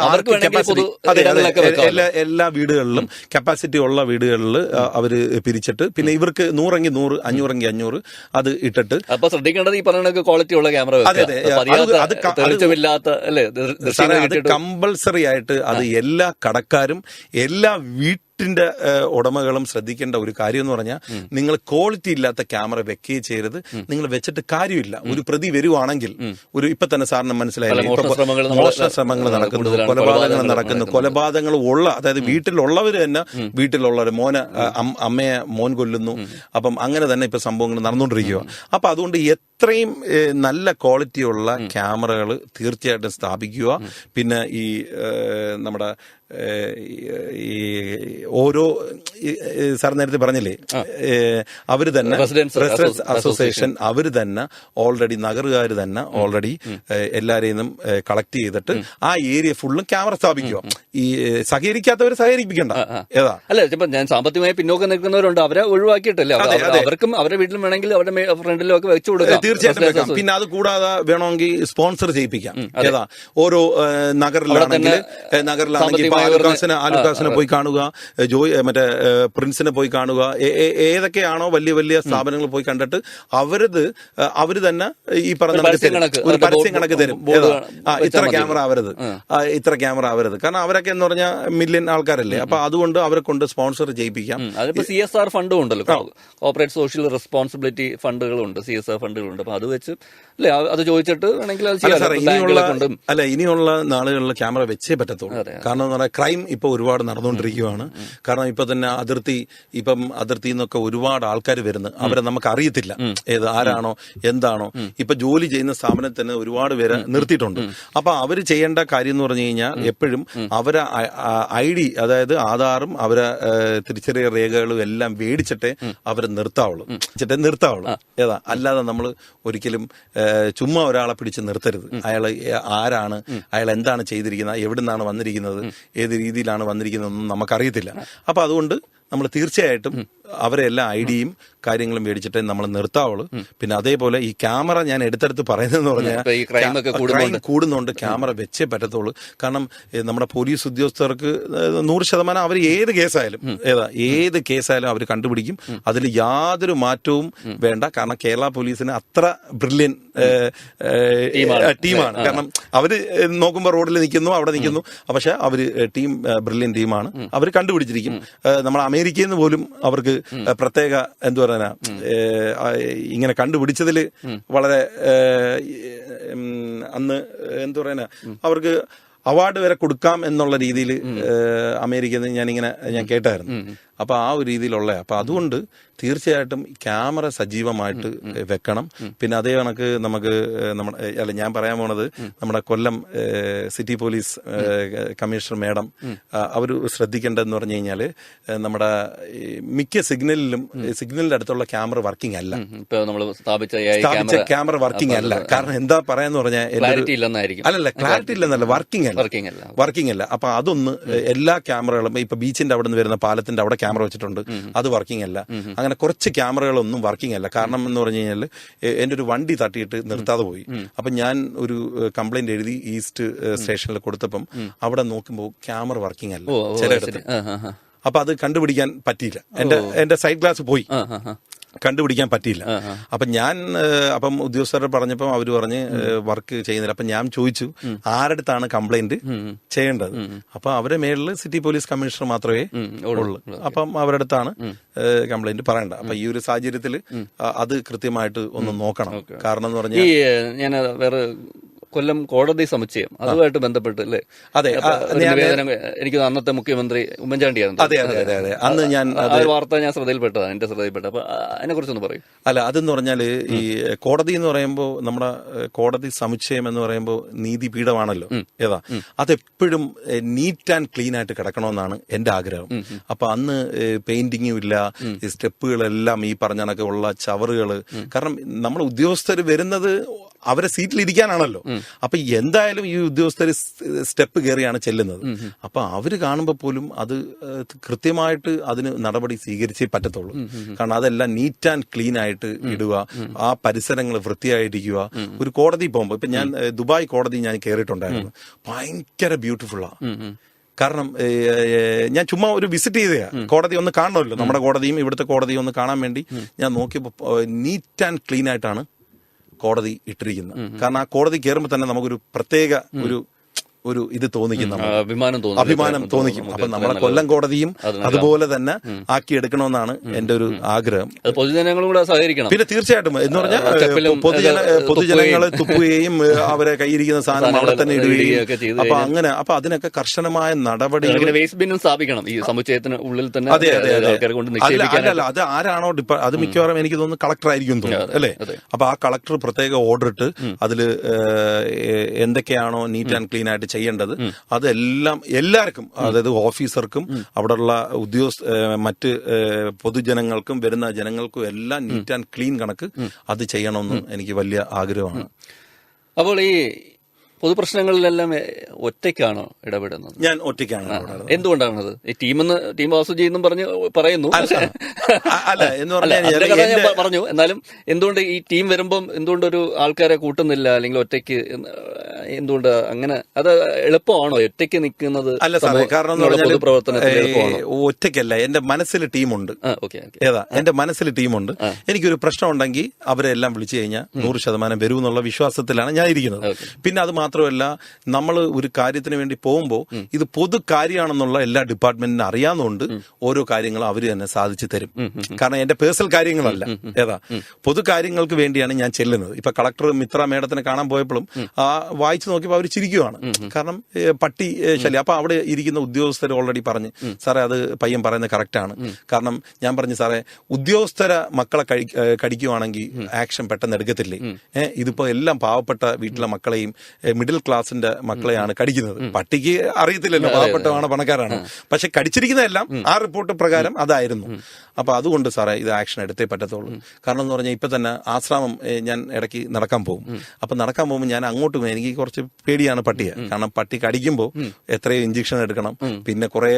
എല്ലാ വീടുകളിലും കപ്പാസിറ്റി ഉള്ള വീടുകളിൽ അവര് പിരിച്ചിട്ട് പിന്നെ ഇവർക്ക് 100 100 500 500 അത് ഇട്ടിട്ട്. അപ്പൊ ശ്രദ്ധിക്കേണ്ടത് ഈ പറയുന്ന ക്വാളിറ്റി ഉള്ള ക്യാമറ, തെളിച്ചമില്ലാത്ത അല്ലെ, അത് കമ്പൾസറി ആയിട്ട് അത് എല്ലാ കടക്കാരും എല്ലാ വീട്ടിന്റെ ഉടമകളും ശ്രദ്ധിക്കേണ്ട ഒരു കാര്യം എന്ന് പറഞ്ഞാൽ, നിങ്ങൾ ക്വാളിറ്റി ഇല്ലാത്ത ക്യാമറ വെക്കുകയും ചെയ്യരുത്. നിങ്ങൾ വെച്ചിട്ട് കാര്യമില്ല. ഒരു പ്രതി വരുവാണെങ്കിൽ ഇപ്പൊ തന്നെ സാറിന് മനസ്സിലായില്ലേ, മോഷണ ശ്രമങ്ങൾ നടക്കുന്നു, കൊലപാതകങ്ങൾ നടക്കുന്നു, കൊലപാതകങ്ങൾ ഉള്ള, അതായത് വീട്ടിലുള്ളവര് തന്നെ വീട്ടിലുള്ളവര് മോനെ അമ്മയെ മോൻ കൊല്ലുന്നു. അപ്പം അങ്ങനെ തന്നെ ഇപ്പൊ സംഭവങ്ങൾ നടന്നുകൊണ്ടിരിക്കുക. അപ്പൊ അതുകൊണ്ട് എത്രയും നല്ല ക്വാളിറ്റിയുള്ള ക്യാമറകൾ തീർച്ചയായിട്ടും സ്ഥാപിക്കുക. പിന്നെ ഈ നമ്മുടെ ഈ ഓരോ സാർ നേരത്തെ പറഞ്ഞില്ലേ, അവര് തന്നെ റെസിഡൻസ് അസോസിയേഷൻ അവര് തന്നെ ഓൾറെഡി നഗറുകാർ തന്നെ ഓൾറെഡി എല്ലാരെയും കളക്ട് ചെയ്തിട്ട് ആ ഏരിയ ഫുള്ളും ക്യാമറ സ്ഥാപിക്കുക. ഈ സഹകരിക്കാത്തവരെ സഹകരിപ്പിക്കണ്ട. ഏതാ അല്ല, ഇപ്പൊ ഞാൻ സാമ്പത്തികമായി പിന്നോക്കം നിൽക്കുന്നവരുണ്ട്, അവരെ ഒഴിവാക്കിയിട്ടല്ലേ, അവർക്കും അവരുടെ വീട്ടിൽ വേണമെങ്കിൽ അവരുടെ ഫ്രണ്ടിലും ഒക്കെ വെച്ചു കൊടുക്കാം. തീർച്ചയായിട്ടും വെക്കാം. പിന്നെ അത് കൂടാതെ വേണമെങ്കിൽ സ്പോൺസർ ചെയ്യിപ്പിക്കാം. ഏതാ ഓരോ നഗറിലാണെങ്കിൽ ആലുക്കാസിനെ പോയി കാണുക, മറ്റേ പ്രിൻസിനെ പോയി കാണുക, ഏതൊക്കെയാണോ വലിയ വലിയ സ്ഥാപനങ്ങൾ പോയി കണ്ടിട്ട് അവര് തന്നെ ഈ പറഞ്ഞ ഒരു പരസ്യം കണക്ക് തരും. ഇത്ര ക്യാമറ ആവരുത്, ഇത്ര ക്യാമറ ആവരുത്. കാരണം അവരൊക്കെ എന്ന് പറഞ്ഞാൽ മില്യൺ ആൾക്കാരല്ലേ. അപ്പൊ അതുകൊണ്ട് അവരെ കൊണ്ട് സ്പോൺസർ ചെയ്യിപ്പിക്കാം. അതിപ്പോ CSR ഫണ്ടും ഉണ്ടല്ലോ, കോർപ്പറേറ്റ് സോഷ്യൽ റെസ്പോൺസിബിലിറ്റി ഫണ്ടുകളുണ്ട്, CSR ഫണ്ടുകളുണ്ട്. അപ്പൊ അത് വെച്ച് അല്ലെ, അത് ചോദിച്ചിട്ട് വേണമെങ്കിൽ ഇനിയുള്ള നാളുകളിൽ ക്യാമറ വെച്ചേ പറ്റത്തുള്ളൂ. കാരണം എന്ന് പറഞ്ഞാൽ ക്രൈം ഇപ്പൊ ഒരുപാട് നടന്നുകൊണ്ടിരിക്കുകയാണ്. കാരണം ഇപ്പൊ തന്നെ അതിർത്തി നിന്നൊക്കെ ഒരുപാട് ആൾക്കാർ വരുന്നു. അവരെ നമുക്ക് അറിയത്തില്ല ആരാണോ എന്താണോ. ഇപ്പൊ ജോലി ചെയ്യുന്ന സ്ഥാപനത്തിൽ തന്നെ ഒരുപാട് പേരെ നിർത്തിയിട്ടുണ്ട്. അപ്പൊ അവര് ചെയ്യേണ്ട കാര്യം എന്ന് പറഞ്ഞു കഴിഞ്ഞാൽ എപ്പോഴും അവരെ ID, അതായത് ആധാറും അവരെ തിരിച്ചറിയ രേഖകളും എല്ലാം മേടിച്ചിട്ടേ അവരെ നിർത്താവുള്ളൂ. ഏതാ അല്ലാതെ നമ്മൾ ഒരിക്കലും ചുമ്മാ ഒരാളെ പിടിച്ച് നിർത്തരുത്. അയാൾ ആരാണ്, അയാൾ എന്താണ് ചെയ്തിരിക്കുന്നത്, എവിടെ നിന്നാണ് വന്നിരിക്കുന്നത്, ഏത് രീതിയിലാണ് വന്നിരിക്കുന്നതെന്നും നമുക്കറിയത്തില്ല. അപ്പൊ അതുകൊണ്ട് നമ്മൾ തീർച്ചയായിട്ടും അവരെ എല്ലാ ഐഡിയും കാര്യങ്ങളും മേടിച്ചിട്ടേ നമ്മൾ നിർത്താവുള്ളൂ. പിന്നെ അതേപോലെ ഈ ക്യാമറ ഞാൻ എടുത്തെടുത്ത് പറയുന്നതെന്ന് പറഞ്ഞാൽ ക്രൈം കൂടുന്നുണ്ട്, ക്യാമറ വെച്ചേ പറ്റത്തുള്ളൂ. കാരണം നമ്മുടെ പോലീസ് ഉദ്യോഗസ്ഥർക്ക് 100% അവർ ഏത് കേസായാലും അവർ കണ്ടുപിടിക്കും. അതിൽ യാതൊരു മാറ്റവും വേണ്ട. കാരണം കേരള പോലീസിന് അത്ര ബ്രില്യൻ ടീമാണ്. കാരണം അവര് നോക്കുമ്പോൾ റോഡിൽ നിൽക്കുന്നു, അവിടെ നിൽക്കുന്നു, പക്ഷെ അവര് ബ്രില്യൻ ടീമാണ്. അവർ കണ്ടുപിടിച്ചിരിക്കും. നമ്മൾ അമേരിക്കയിൽ നിന്ന് പോലും അവർക്ക് പ്രത്യേക എന്താ പറയാ ഇങ്ങനെ കണ്ടുപിടിച്ചതിൽ വളരെ അന്ന് എന്താ പറയാ അവർക്ക് അവാർഡ് വരെ കൊടുക്കാം എന്നുള്ള രീതിയിൽ അമേരിക്കയിൽ നിന്ന് ഞാൻ കേട്ടായിരുന്നു. അപ്പൊ ആ ഒരു രീതിയിലുള്ള അപ്പൊ അതുകൊണ്ട് തീർച്ചയായിട്ടും ക്യാമറ സജീവമായിട്ട് വെക്കണം. പിന്നെ അതേ കണക്ക് നമുക്ക് ഞാൻ പറയാൻ പോണത് നമ്മുടെ കൊല്ലം സിറ്റി പോലീസ് കമ്മീഷണർ മാഡം അവർ ശ്രദ്ധിക്കേണ്ടതെന്ന് പറഞ്ഞു കഴിഞ്ഞാല് നമ്മുടെ മിക്ക സിഗ്നലിന്റെ അടുത്തുള്ള ക്യാമറ വർക്കിംഗ് അല്ല. സ്ഥാപിച്ച ക്യാമറ വർക്കിംഗ് അല്ല. കാരണം എന്താ പറയാന്ന് പറഞ്ഞാൽ അല്ലല്ല ക്ലാരിറ്റി ഇല്ലെന്നല്ല, വർക്കിംഗ് അല്ല. അപ്പൊ അതൊന്ന് എല്ലാ ക്യാമറകളും ഇപ്പൊ ബീച്ചിന്റെ അവിടെ നിന്ന് വരുന്ന പാലത്തിന്റെ അവിടെ ക്യാമറ വെച്ചിട്ടുണ്ട്, അത് വർക്കിംഗ് അല്ല. അങ്ങനെ കുറച്ച് ക്യാമറകളൊന്നും വർക്കിംഗ് അല്ല. കാരണം എന്ന് പറഞ്ഞു കഴിഞ്ഞാൽ എന്റെ ഒരു വണ്ടി തട്ടിയിട്ട് നിർത്താതെ പോയി. അപ്പൊ ഞാൻ ഒരു കംപ്ലൈന്റ് എഴുതി ഈസ്റ്റ് സ്റ്റേഷനിൽ കൊടുത്തപ്പം അവിടെ നോക്കുമ്പോൾ ക്യാമറ വർക്കിംഗ് അല്ല ചിലയിടത്ത്. അപ്പൊ അത് കണ്ടുപിടിക്കാൻ പറ്റിയില്ല. എന്റെ സൈഡ് ഗ്ലാസ് പോയി, കണ്ടുപിടിക്കാൻ പറ്റിയില്ല. അപ്പം ഉദ്യോഗസ്ഥരെ പറഞ്ഞപ്പോൾ അവര് പറഞ്ഞ് വർക്ക് ചെയ്യുന്നില്ല. അപ്പൊ ഞാൻ ചോദിച്ചു ആരടുത്താണ് കംപ്ലൈന്റ് ചെയ്യേണ്ടത്. അപ്പൊ അവരെ മേളിൽ സിറ്റി പോലീസ് കമ്മീഷണർ മാത്രമേ ഉള്ളൂ. അപ്പം അവരുടെ അടുത്താണ് കംപ്ലൈന്റ് പറയേണ്ട. അപ്പൊ ഈ ഒരു സാഹചര്യത്തിൽ അത് കൃത്യമായിട്ട് ഒന്ന് നോക്കണം. കാരണം എന്ന് പറഞ്ഞാൽ ഞാൻ വേറെ കൊല്ലം കോടതി സമുച്ചയം അതുമായിട്ട് ബന്ധപ്പെട്ട് അല്ലേ? അതെ, എനിക്ക് അന്നത്തെ മുഖ്യമന്ത്രി ഉമ്മൻചാണ്ടിയായിരുന്നു. അന്ന് ഞാൻ വാർത്ത ഞാൻ ശ്രദ്ധയിൽപ്പെട്ടതാണ്, എന്റെ ശ്രദ്ധയിൽപ്പെട്ടത്. അപ്പൊ അതിനെ കുറിച്ചൊന്ന് പറയും. അല്ല, അതെന്ന് പറഞ്ഞാല് ഈ കോടതി എന്ന് പറയുമ്പോൾ നമ്മുടെ കോടതി സമുച്ചയം എന്ന് പറയുമ്പോൾ നീതിപീഠമാണല്ലോ. അതെപ്പോഴും നീറ്റ് ആൻഡ് ക്ലീൻ ആയിട്ട് കിടക്കണമെന്നാണ് എന്റെ ആഗ്രഹം. അപ്പൊ അന്ന് പെയിന്റിങ്ങും ഇല്ല, സ്റ്റെപ്പുകളെല്ലാം ഈ പറഞ്ഞ കണക്കെ ഉള്ള ചവറുകള്. കാരണം നമ്മൾ ഉദ്യോഗസ്ഥർ വരുന്നത് അവരെ സീറ്റിൽ ഇരിക്കാനാണല്ലോ. അപ്പൊ എന്തായാലും ഈ ഉദ്യോഗസ്ഥർ സ്റ്റെപ്പ് കയറിയാണ് ചെല്ലുന്നത്. അപ്പൊ അവര് കാണുമ്പോൾ പോലും അത് കൃത്യമായിട്ട് അതിന് നടപടി സ്വീകരിച്ചേ പറ്റത്തുള്ളൂ. കാരണം അതെല്ലാം നീറ്റ് ആൻഡ് ക്ലീൻ ആയിട്ട് ഇടുക, ആ പരിസരങ്ങൾ വൃത്തിയായിട്ടിരിക്കുക. ഒരു കോടതി പോകുമ്പോൾ ഇപ്പൊ ഞാൻ ദുബായ് കോടതി ഞാൻ കയറിയിട്ടുണ്ടായിരുന്നു, ഭയങ്കര ബ്യൂട്ടിഫുള്ളാ. കാരണം ഞാൻ ചുമ്മാ ഒരു വിസിറ്റ് ചെയ്തയാ, കോടതി ഒന്ന് കാണണമല്ലോ, നമ്മുടെ കോടതിയും ഇവിടുത്തെ കോടതിയും ഒന്ന് കാണാൻ വേണ്ടി ഞാൻ നോക്കിയപ്പോൾ നീറ്റ് ആൻഡ് ക്ലീൻ ആയിട്ടാണ് കോടതി ഇട്ടിരിക്കുന്നത്. കാരണം ആ കോടതി കയറുമ്പോൾ തന്നെ നമുക്കൊരു പ്രത്യേക ഒരു ഇത് തോന്നിക്കും, അഭിമാനം തോന്നിക്കും. അപ്പൊ നമ്മളെ കൊല്ലം കോടതിയും അതുപോലെ തന്നെ ആക്കിയെടുക്കണമെന്നാണ് എന്റെ ഒരു ആഗ്രഹം. പൊതുജനങ്ങളും കൂടെ സഹകരിക്കണം. പിന്നെ തീർച്ചയായിട്ടും എന്ന് പറഞ്ഞാൽ പൊതുജനങ്ങളെ തുപ്പുകയും അവരെ കയ്യിരിക്കുന്ന സാധനം അവിടെ തന്നെ ഇടുകയും അപ്പൊ അതിനൊക്കെ കർശനമായ നടപടികൾ. വേസ്റ്റ് ബിന്നും സ്ഥാപിക്കണം ഈ സമുച്ചയത്തിന് ഉള്ളിൽ തന്നെ. അതെ. അല്ല, അത് ആരാണോ അത് മിക്കവാറും എനിക്ക് തോന്നുന്നു കളക്ടർ ആയിരിക്കും തോന്നുന്നു, അല്ലേ? അപ്പൊ ആ കളക്ടർ പ്രത്യേക ഓർഡർ ഇട്ട് അതില് എന്തൊക്കെയാണോ നീറ്റ് ആൻഡ് ക്ലീൻ ആയിട്ട് ചെയ്യേണ്ടത് അതെല്ലാം എല്ലാവർക്കും, അതായത് ഓഫീസർക്കും അവിടെയുള്ള മറ്റ് പൊതുജനങ്ങൾക്കും വരുന്ന ജനങ്ങൾക്കും എല്ലാം നീറ്റ് ആൻഡ് ക്ലീൻ കണക്ക് അത് ചെയ്യണമെന്ന് എനിക്ക് വലിയ ആഗ്രഹമാണ്. അപ്പോൾ ഈ പൊതുപ്രശ്നങ്ങളിലെല്ലാം ഒറ്റയ്ക്കാണോ ഇടപെടുന്നത്? ഞാൻ ഒറ്റയ്ക്കാണ്. എന്തുകൊണ്ടാണത്? ഈ ടീം വാസുജി എന്നും പറയുന്നു. അല്ല എന്ന് പറഞ്ഞാൽ പറഞ്ഞു. എന്നാലും എന്തുകൊണ്ട് ഈ ടീം വരുമ്പം എന്തുകൊണ്ടൊരു ആൾക്കാരെ കൂട്ടുന്നില്ല, അല്ലെങ്കിൽ ഒറ്റയ്ക്ക് എന്തുകൊണ്ട് അങ്ങനെ? അത് എളുപ്പമാണോ ഒറ്റയ്ക്ക് നിൽക്കുന്നത്? അല്ല സാറേ, കാരണം ഒറ്റയ്ക്കല്ല, എന്റെ മനസ്സിൽ ടീമുണ്ട്. എന്റെ മനസ്സിൽ ടീമുണ്ട്. എനിക്കൊരു പ്രശ്നം ഉണ്ടെങ്കിൽ അവരെ എല്ലാം വിളിച്ചു കഴിഞ്ഞാൽ 100% വരും എന്നുള്ള വിശ്വാസത്തിലാണ് ഞാൻ ഇരിക്കുന്നത്. പിന്നെ അത് മാത്രമല്ല, നമ്മൾ ഒരു കാര്യത്തിന് വേണ്ടി പോകുമ്പോൾ ഇത് പൊതു കാര്യമാണെന്നുള്ള എല്ലാ ഡിപ്പാർട്ട്മെന്റിനും അറിയാവുന്നതുകൊണ്ട് ഓരോ കാര്യങ്ങളും അവര് തന്നെ സാധിച്ചു തരും. കാരണം എന്റെ പേഴ്സണൽ കാര്യങ്ങളല്ല, പൊതു കാര്യങ്ങൾക്ക് വേണ്ടിയാണ് ഞാൻ ചെല്ലുന്നത്. ഇപ്പൊ കളക്ടർ മിത്ര മേഡത്തിനെ കാണാൻ പോയപ്പോഴും വായിച്ചു നോക്കിയപ്പോൾ അവർ ചിരിക്കുവാണ്. കാരണം പട്ടി ശല്യം. അപ്പൊ അവിടെ ഇരിക്കുന്ന ഉദ്യോഗസ്ഥർ ഓൾറെഡി പറഞ്ഞ്, സാറേ അത് പയ്യൻ പറയുന്നത് കറക്റ്റാണ്. കാരണം ഞാൻ പറഞ്ഞു, സാറേ ഉദ്യോഗസ്ഥര മക്കളെ കടിക്കുവാണെങ്കിൽ ആക്ഷൻ പെട്ടെന്ന് എടുക്കത്തില്ലേ? ഇതിപ്പോ എല്ലാം പാവപ്പെട്ട വീട്ടിലെ മക്കളെയും മിഡിൽ ക്ലാസിന്റെ മക്കളെയാണ് കടിക്കുന്നത്. പട്ടിക്ക് അറിയത്തില്ലല്ലോ പാവപ്പെട്ടവാണ് പണക്കാരാണ്, പക്ഷെ കടിച്ചിരിക്കുന്നതെല്ലാം ആ റിപ്പോർട്ട് പ്രകാരം അതായിരുന്നു. അപ്പൊ അതുകൊണ്ട് സാറേ ഇത് ആക്ഷൻ എടുത്തേ പറ്റത്തുള്ളൂ. കാരണം എന്ന് പറഞ്ഞാൽ ഇപ്പൊ തന്നെ ആശ്രാമം ഞാൻ ഇടയ്ക്ക് നടക്കാൻ പോകും. അപ്പൊ നടക്കാൻ പോകുമ്പോൾ ഞാൻ അങ്ങോട്ട് എനിക്ക് കുറച്ച് പേടിയാണ് പട്ടിയെ. കാരണം പട്ടി കടിക്കുമ്പോൾ എത്രയോ ഇഞ്ചക്ഷൻ എടുക്കണം, പിന്നെ കുറെ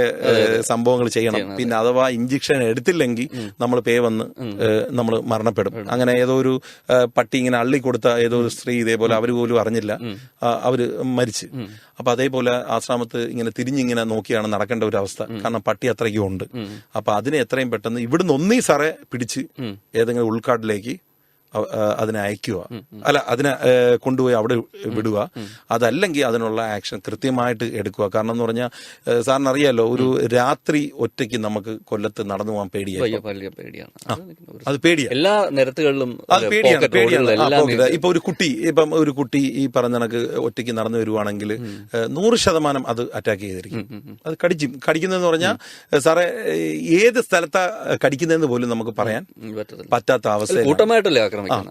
സംഭവങ്ങൾ ചെയ്യണം. പിന്നെ അഥവാ ഇഞ്ചക്ഷൻ എടുത്തില്ലെങ്കിൽ നമ്മൾ വന്ന് നമ്മൾ മരണപ്പെടും. അങ്ങനെ ഏതോ ഒരു പട്ടി ഇങ്ങനെ അള്ളിക്കൊടുത്ത ഏതോ ഒരു സ്ത്രീ ഇതേപോലെ അവർ പോലും അറിഞ്ഞില്ല, അവര് മരിച്ച്. അപ്പൊ അതേപോലെ ആശ്രാമത്ത് ഇങ്ങനെ തിരിഞ്ഞിങ്ങനെ നോക്കിയാണ് നടക്കേണ്ട ഒരു അവസ്ഥ. കാരണം പട്ടി അത്രയ്ക്കും ഉണ്ട്. അപ്പൊ അതിനെ എത്രയും പെട്ടെന്ന് ഇവിടുന്ന് ഒന്നീ സാറേ പിടിച്ച് ഏതെങ്കിലും ഉൾക്കാട്ടിലേക്ക് അതിനെ അയക്കുക, അല്ല അതിനെ കൊണ്ടുപോയി അവിടെ വിടുക. അതല്ലെങ്കിൽ അതിനുള്ള ആക്ഷൻ കൃത്യമായിട്ട് എടുക്കുക. കാരണം എന്ന് പറഞ്ഞാൽ സാറിന് അറിയാലോ, ഒരു രാത്രി ഒറ്റയ്ക്ക് നമുക്ക് കൊല്ലത്ത് നടന്നു പോകാൻ പേടിയാണ്. അത് പേടിയാണ്, എല്ലാ നിരത്തുകളിലും അത് പേടിയാണ്. ഇപ്പൊ ഒരു കുട്ടി ഈ പറഞ്ഞ കണക്ക് ഒറ്റയ്ക്ക് നടന്നു വരുവാണെങ്കിൽ 100% അത് അറ്റാക്ക് ചെയ്തിരിക്കും. അത് കടിക്കുന്നതെന്ന് പറഞ്ഞാൽ സാറേ ഏത് സ്ഥലത്താ കടിക്കുന്നതെന്ന് പോലും നമുക്ക് പറയാൻ പറ്റാത്ത അവസ്ഥ.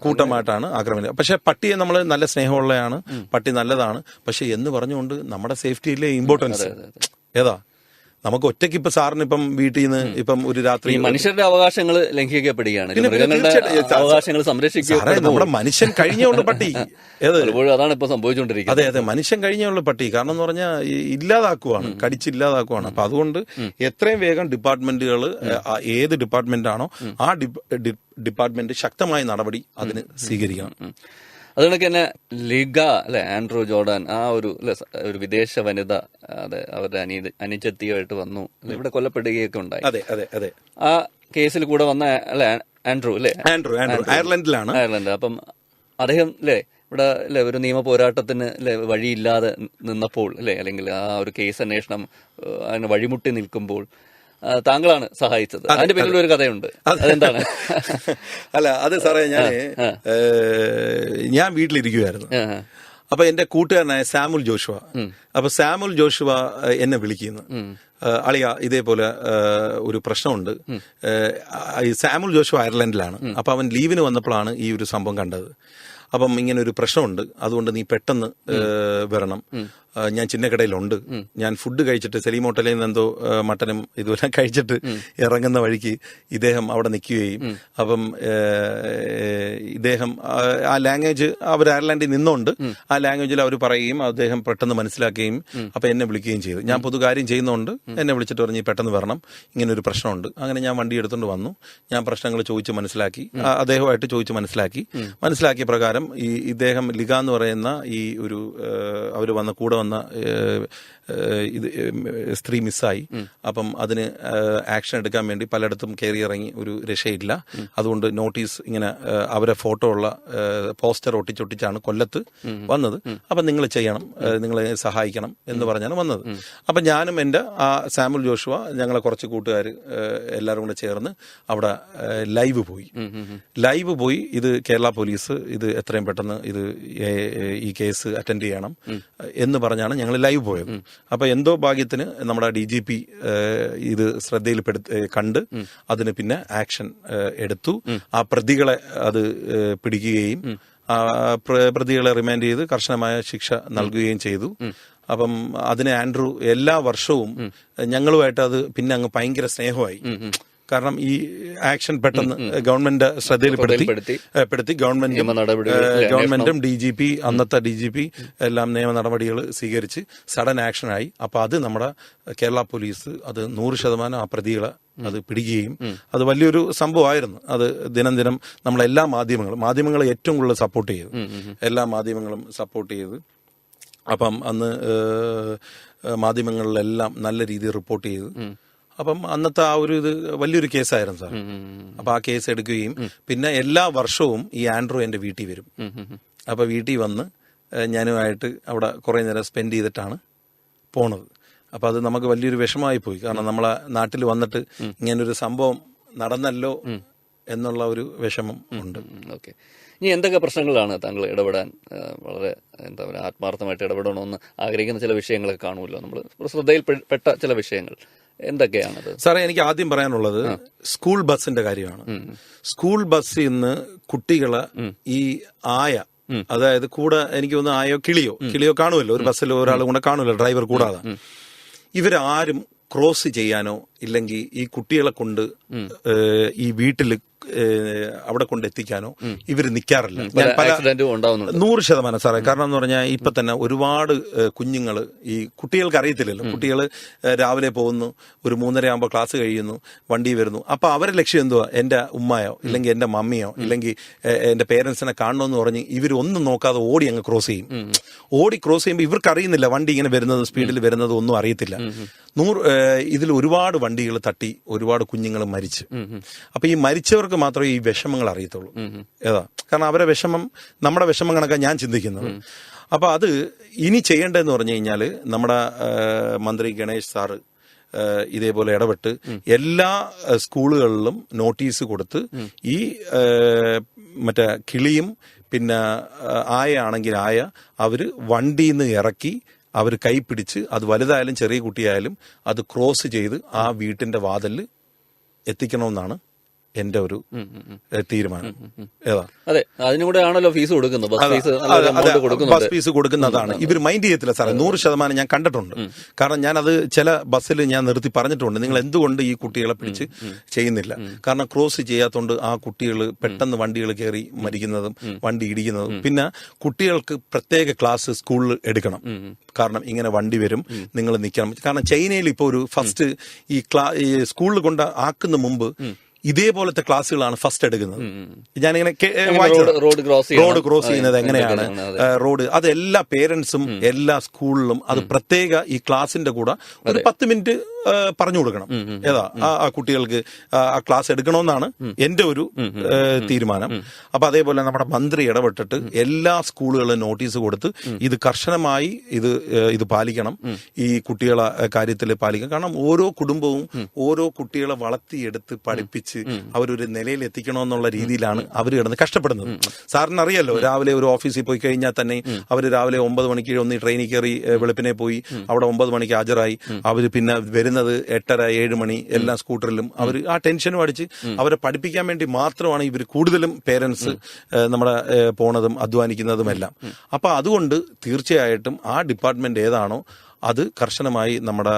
കൂട്ടമായിട്ടാണ് ആക്രമിക്കുന്നത്. പക്ഷെ പട്ടിയെ നമ്മൾ നല്ല സ്നേഹമുള്ളതാണ്, പട്ടി നല്ലതാണ്. പക്ഷെ എന്ന് പറഞ്ഞുകൊണ്ട് നമ്മുടെ സേഫ്റ്റിയിലെ ഇമ്പോർട്ടൻസ് നമുക്ക് ഒറ്റയ്ക്ക് ഇപ്പൊ സാറിന് ഇപ്പം വീട്ടിൽ നിന്ന് ഇപ്പം ഒരു രാത്രി മനുഷ്യരുടെ അവകാശങ്ങൾ ലംഘിക്കപ്പെടുകയാണ്, അവകാശങ്ങൾ സംരക്ഷിക്കുക. നമ്മുടെ മനുഷ്യൻ കഴിഞ്ഞുള്ള പട്ടി അതാണ് ഇപ്പൊ സംഭവിച്ചുകൊണ്ടിരിക്കുന്നത്. അതെ, മനുഷ്യൻ കഴിഞ്ഞുള്ള പട്ടി. കാരണം എന്ന് പറഞ്ഞാൽ ഇല്ലാതാക്കുവാണ്, കടിച്ചില്ലാതാക്കുവാണ്. അപ്പൊ അതുകൊണ്ട് എത്രയും വേഗം ഡിപ്പാർട്ട്മെന്റുകൾ ഏത് ഡിപ്പാർട്ട്മെന്റ് ആണോ ആ ഡിപ്പാർട്ട്മെന്റ് ശക്തമായ നടപടി അതിന് സ്വീകരിക്കണം. അതുകൊണ്ടൊക്കെ തന്നെ ലിഗ അല്ലെ, ആൻഡ്രൂ ജോർഡാൻ, ആ ഒരു വിദേശ വനിത, അതെ, അവരുടെ അനുജത്തിയായിട്ട് വന്നു, ഇവിടെ കൊല്ലപ്പെടുകയൊക്കെ ഉണ്ടായി. അതെ. ആ കേസിൽ കൂടെ വന്ന അല്ലെ ആൻഡ്രൂ അല്ലെ, അയർലൻഡിലാണ്. അപ്പം അദ്ദേഹം അല്ലെ ഇവിടെ അല്ലെ ഒരു നിയമ പോരാട്ടത്തിന് അല്ലെ വഴിയില്ലാതെ നിന്നപ്പോൾ അല്ലെ, അല്ലെങ്കിൽ ആ ഒരു കേസ് അന്വേഷണം അതിന് വഴിമുട്ടി നിൽക്കുമ്പോൾ താങ്കളാണ് സഹായിച്ചത്. അതിന്റെ പിന്നിൽ ഒരു കഥയുണ്ട്, അതെന്താണ്? അല്ല അത് സാറേ, ഞാൻ വീട്ടിലിരിക്കുവായിരുന്നു. അപ്പൊ എന്റെ കൂട്ടുകാരനായ സാമുൽ ജോഷുവ, അപ്പൊ സാമുൽ ജോഷുവ എന്നെ വിളിക്കുന്നു, അളിയ ഇതേപോലെ ഒരു പ്രശ്നമുണ്ട്. ഈ സാമുൽ ജോഷുവ അയർലൻഡിലാണ്. അപ്പൊ അവൻ ലീവിന് വന്നപ്പോഴാണ് ഈ ഒരു സംഭവം കണ്ടത്. അപ്പം ഇങ്ങനെ ഒരു പ്രശ്നമുണ്ട്, അതുകൊണ്ട് നീ പെട്ടെന്ന് വരണം. ഞാൻ ചിന്നക്കടയിലുണ്ട്, ഞാൻ ഫുഡ് കഴിച്ചിട്ട് സലീം ഹോട്ടലിൽ നിന്ന് എന്തോ മട്ടനും ഇതുപോലെ കഴിച്ചിട്ട് ഇറങ്ങുന്ന വഴിക്ക് ഇദ്ദേഹം അവിടെ നിൽക്കുകയും അപ്പം ഇദ്ദേഹം ആ ലാംഗ്വേജ് അവർ അയർലൻഡിൽ നിന്നുകൊണ്ട് ആ ലാംഗ്വേജിൽ അവർ പറയുകയും അദ്ദേഹം പെട്ടെന്ന് മനസ്സിലാക്കുകയും അപ്പം എന്നെ വിളിക്കുകയും ചെയ്തു. ഞാൻ പൊതുകാര്യം ചെയ്യുന്നതുകൊണ്ട് എന്നെ വിളിച്ചിട്ട് പറഞ്ഞ് പെട്ടെന്ന് വരണം, ഇങ്ങനെ ഒരു പ്രശ്നമുണ്ട്. അങ്ങനെ ഞാൻ വണ്ടി എടുത്തുകൊണ്ട് വന്നു. ഞാൻ പ്രശ്നങ്ങൾ ചോദിച്ച് മനസ്സിലാക്കി, അദ്ദേഹമായിട്ട് ചോദിച്ച് മനസ്സിലാക്കിയ പ്രകാരം ഇദ്ദേഹം ലിഗ എന്ന് പറയുന്ന ഈ ഒരു അവർ വന്ന കൂടെ വന്ന ഇത് സ്ത്രീ മിസ്സായി. അപ്പം അതിന് ആക്ഷൻ എടുക്കാൻ വേണ്ടി പലയിടത്തും കയറി ഇറങ്ങി, ഒരു രക്ഷയില്ല. അതുകൊണ്ട് നോട്ടീസ് ഇങ്ങനെ അവരെ ഫോട്ടോ ഉള്ള പോസ്റ്റർ ഒട്ടിച്ചൊട്ടിച്ചാണ് കൊല്ലത്ത് വന്നത്. അപ്പം നിങ്ങൾ ചെയ്യണം, നിങ്ങളെ സഹായിക്കണം എന്ന് പറഞ്ഞാണ് വന്നത്. അപ്പം ഞാനും എൻ്റെ ആ സാമുൽ ജോഷുവ, ഞങ്ങളെ കുറച്ച് കൂട്ടുകാർ എല്ലാവരും കൂടെ ചേർന്ന് അവിടെ ലൈവ് പോയി ഇത് കേരള പോലീസ് ഇത് എത്രയും പെട്ടെന്ന് ഇത് ഈ കേസ് അറ്റൻഡ് ചെയ്യണം എന്ന് പറഞ്ഞാണ് ഞങ്ങൾ ലൈവ് പോയത്. അപ്പൊ എന്തോ ഭാഗ്യത്തിന് നമ്മുടെ DGP ഇത് ശ്രദ്ധയിൽ കണ്ട് അതിന് പിന്നെ ആക്ഷൻ എടുത്തു. ആ പ്രതികളെ അത് പിടിക്കുകയും പ്രതികളെ റിമാൻഡ് ചെയ്ത് കർശനമായ ശിക്ഷ നൽകുകയും ചെയ്തു. അപ്പം അതിന് ആൻഡ്രൂ എല്ലാ വർഷവും ഞങ്ങളുമായിട്ട് അത് പിന്നെ അങ്ങ് ഭയങ്കര സ്നേഹമായി. കാരണം ഈ ആക്ഷൻ പെട്ടെന്ന് ഗവൺമെന്റ് ശ്രദ്ധയിൽപ്പെടുത്തി ഗവൺമെന്റും DGP അന്നത്തെ DGP എല്ലാം നിയമ നടപടികൾ സ്വീകരിച്ച് സഡൻ ആക്ഷനായി. അപ്പൊ അത് നമ്മുടെ കേരള പോലീസ് അത് 100% ആ പ്രതികളെ അത് പിടിക്കുകയും അത് വലിയൊരു സംഭവമായിരുന്നു. അത് ദിനം നമ്മളെല്ലാ മാധ്യമങ്ങൾ ഏറ്റവും കൂടുതൽ സപ്പോർട്ട് ചെയ്തു, എല്ലാ മാധ്യമങ്ങളും സപ്പോർട്ട് ചെയ്ത്. അപ്പം അന്ന് മാധ്യമങ്ങളിലെല്ലാം നല്ല രീതിയിൽ റിപ്പോർട്ട് ചെയ്തു. അപ്പം അന്നത്തെ ആ ഒരു ഇത് വലിയൊരു കേസായിരുന്നു സാർ. അപ്പൊ ആ കേസ് എടുക്കുകയും പിന്നെ എല്ലാ വർഷവും ഈ ആൻഡ്രൂ എന്റെ വീട്ടിൽ വരും. അപ്പൊ വീട്ടിൽ വന്ന് ഞാനുമായിട്ട് അവിടെ കുറെ നേരം സ്പെൻഡ് ചെയ്തിട്ടാണ് പോണത്. അപ്പൊ അത് നമുക്ക് വലിയൊരു വിഷമമായി പോയി. കാരണം നമ്മളെ നാട്ടിൽ വന്നിട്ട് ഇങ്ങനൊരു സംഭവം നടന്നല്ലോ എന്നുള്ള ഒരു വിഷമം ഉണ്ട്. ഓക്കെ, ഇനി എന്തൊക്കെ പ്രശ്നങ്ങളാണ് താങ്കൾ ഇടപെടാൻ വളരെ എന്താ പറയുക ആത്മാർത്ഥമായിട്ട് ഇടപെടണമെന്ന് ആഗ്രഹിക്കുന്ന ചില വിഷയങ്ങളൊക്കെ കാണുമല്ലോ, നമ്മൾ ശ്രദ്ധയിൽപ്പെട്ട ചില വിഷയങ്ങൾ എന്തൊക്കെയാണത്? സാറേ, എനിക്ക് ആദ്യം പറയാനുള്ളത് സ്കൂൾ ബസ്സിന്റെ കാര്യമാണ്. സ്കൂൾ ബസ്സിൽ നിന്ന് കുട്ടികളെ ഈ അതായത് കൂടെ എനിക്ക് തോന്നുന്നു കിളിയോ കാണുമല്ലോ, ഒരു ബസ്സിൽ ഒരാൾ കൂടെ കാണുമല്ലോ, ഡ്രൈവർ കൂടാതെ. ഇവരാരും ക്രോസ് ചെയ്യാനോ ഇല്ലെങ്കിൽ ഈ കുട്ടികളെ കൊണ്ട് ഈ വീട്ടിൽ അവിടെ കൊണ്ട് എത്തിക്കാനോ ഇവര് നിൽക്കാറില്ല. 100% സാറേ. കാരണം എന്ന് പറഞ്ഞാൽ ഇപ്പൊ തന്നെ ഒരുപാട് കുഞ്ഞുങ്ങള് ഈ കുട്ടികൾക്ക് അറിയത്തില്ലല്ലോ. കുട്ടികൾ രാവിലെ പോകുന്നു, ഒരു 3:30 ആകുമ്പോൾ ക്ലാസ് കഴിയുന്നു, വണ്ടി വരുന്നു. അപ്പൊ അവരുടെ ലക്ഷ്യം എന്തുവാ? എന്റെ ഉമ്മയോ ഇല്ലെങ്കിൽ എന്റെ മമ്മിയോ ഇല്ലെങ്കിൽ എന്റെ പേരൻസിനെ കാണണമെന്ന് പറഞ്ഞ് ഇവരൊന്നും നോക്കാതെ ഓടി അങ്ങ് ക്രോസ് ചെയ്യും. ക്രോസ് ചെയ്യുമ്പോൾ ഇവർക്ക് അറിയുന്നില്ല വണ്ടി ഇങ്ങനെ വരുന്നത്, സ്പീഡിൽ വരുന്നത് ഒന്നും അറിയത്തില്ല. ഇതിൽ ഒരുപാട് വണ്ടികൾ തട്ടി ഒരുപാട് കുഞ്ഞുങ്ങൾ മരിച്ചു. അപ്പൊ ഈ മരിച്ചവർക്ക് മാത്രമേ ഈ വിഷമങ്ങൾ അറിയത്തുള്ളൂ. കാരണം അവരെ വിഷമം നമ്മുടെ വിഷമം കണക്കാണ് ഞാൻ ചിന്തിക്കുന്നത്. അപ്പൊ അത് ഇനി ചെയ്യേണ്ടതെന്ന് പറഞ്ഞു കഴിഞ്ഞാൽ നമ്മുടെ മന്ത്രി ഗണേഷ് സാറ് ഇതേപോലെ ഇടപെട്ട് എല്ലാ സ്കൂളുകളിലും നോട്ടീസ് കൊടുത്ത് ഈ മറ്റേ കിളിയും പിന്നെ ആണെങ്കിൽ അവര് വണ്ടിയിൽ നിന്ന് ഇറക്കി അവർ കൈ പിടിച്ച് അത് വലുതായാലും ചെറിയ കുട്ടിയായാലും അത് ക്രോസ് ചെയ്ത് ആ വീട്ടിന്റെ വാതിലിൽ എത്തിക്കണമെന്നാണ് എന്റെ ഒരു തീരുമാനം. അതെ, അതിനൂടെ ആണല്ലോ ഫീസ് കൊടുക്കുന്നത്, ബസ് ഫീസ് കൊടുക്കുന്നതാണ്. ഇവർ മൈൻഡ് ചെയ്യത്തില്ല സാറേ. 100% ഞാൻ കണ്ടിട്ടുണ്ട്. കാരണം ഞാൻ അത് ചില ബസ്സിൽ ഞാൻ നിർത്തി പറഞ്ഞിട്ടുണ്ട്, നിങ്ങൾ എന്തുകൊണ്ട് ഈ കുട്ടികളെ പിടിച്ച് ചെയ്യുന്നില്ല? കാരണം ക്രോസ് ചെയ്യാത്തോണ്ട് ആ കുട്ടികൾ പെട്ടെന്ന് വണ്ടികൾ കയറി മരിക്കുന്നതും വണ്ടി ഇടിക്കുന്നതും. പിന്നെ കുട്ടികൾക്ക് പ്രത്യേക ക്ലാസ് സ്കൂളിൽ എടുക്കണം. കാരണം ഇങ്ങനെ വണ്ടി വരും, നിങ്ങൾ നിൽക്കണം. കാരണം ചൈനയിൽ ഇപ്പോൾ ഒരു ഫസ്റ്റ് ഈ സ്കൂളിൽ കൊണ്ട് ആക്കുന്ന മുമ്പ് ഇതേപോലത്തെ ക്ലാസ്സുകളാണ് ഫസ്റ്റ് എടുക്കുന്നത്. ഞാനിങ്ങനെ റോഡ് ക്രോസ് ചെയ്യുന്നത് എങ്ങനെയാണ്, റോഡ് അത് എല്ലാ പേരൻസും എല്ലാ സ്കൂളിലും അത് പ്രത്യേക ഈ ക്ലാസിന്റെ കൂടെ ഒരു 10 മിനിറ്റ് പറഞ്ഞു കൊടുക്കണം. ആ കുട്ടികൾക്ക് ആ ക്ലാസ് എടുക്കണമെന്നാണ് എന്റെ ഒരു തീരുമാനം. അപ്പൊ അതേപോലെ നമ്മുടെ മന്ത്രി ഇടപെട്ടിട്ട് എല്ലാ സ്കൂളുകളിലും നോട്ടീസ് കൊടുത്ത് ഇത് കർശനമായി ഇത് പാലിക്കണം. ഈ കുട്ടികളെ കാര്യത്തിൽ പാലിക്കണം. കാരണം ഓരോ കുടുംബവും ഓരോ കുട്ടികളെ വളർത്തിയെടുത്ത് പഠിപ്പിച്ച് പഠിപ്പിച്ച് അവരൊരു നിലയിൽ എത്തിക്കണമെന്നുള്ള രീതിയിലാണ് അവർ കിടന്ന് കഷ്ടപ്പെടുന്നത്. സാറിന് അറിയാലോ, രാവിലെ ഒരു ഓഫീസിൽ പോയി കഴിഞ്ഞാൽ തന്നെ അവർ രാവിലെ 9 മണിക്ക് ഒന്ന് ട്രെയിനിൽ കയറി വെളുപ്പിനെ പോയി അവിടെ 9 മണിക്ക് ഹാജരായി. അവർ പിന്നെ വരുന്നത് 8:30 7 മണി എല്ലാം സ്കൂട്ടറിലും. അവർ ആ ടെൻഷനും അടിച്ച് അവരെ പഠിപ്പിക്കാൻ വേണ്ടി മാത്രമാണ് ഇവർ കൂടുതലും പേരൻസ് നമ്മുടെ പോണതും അധ്വാനിക്കുന്നതുമെല്ലാം. അപ്പൊ അതുകൊണ്ട് തീർച്ചയായിട്ടും ആ ഡിപ്പാർട്ട്മെന്റ് ഏതാണോ അത് കർശനമായി നമ്മുടെ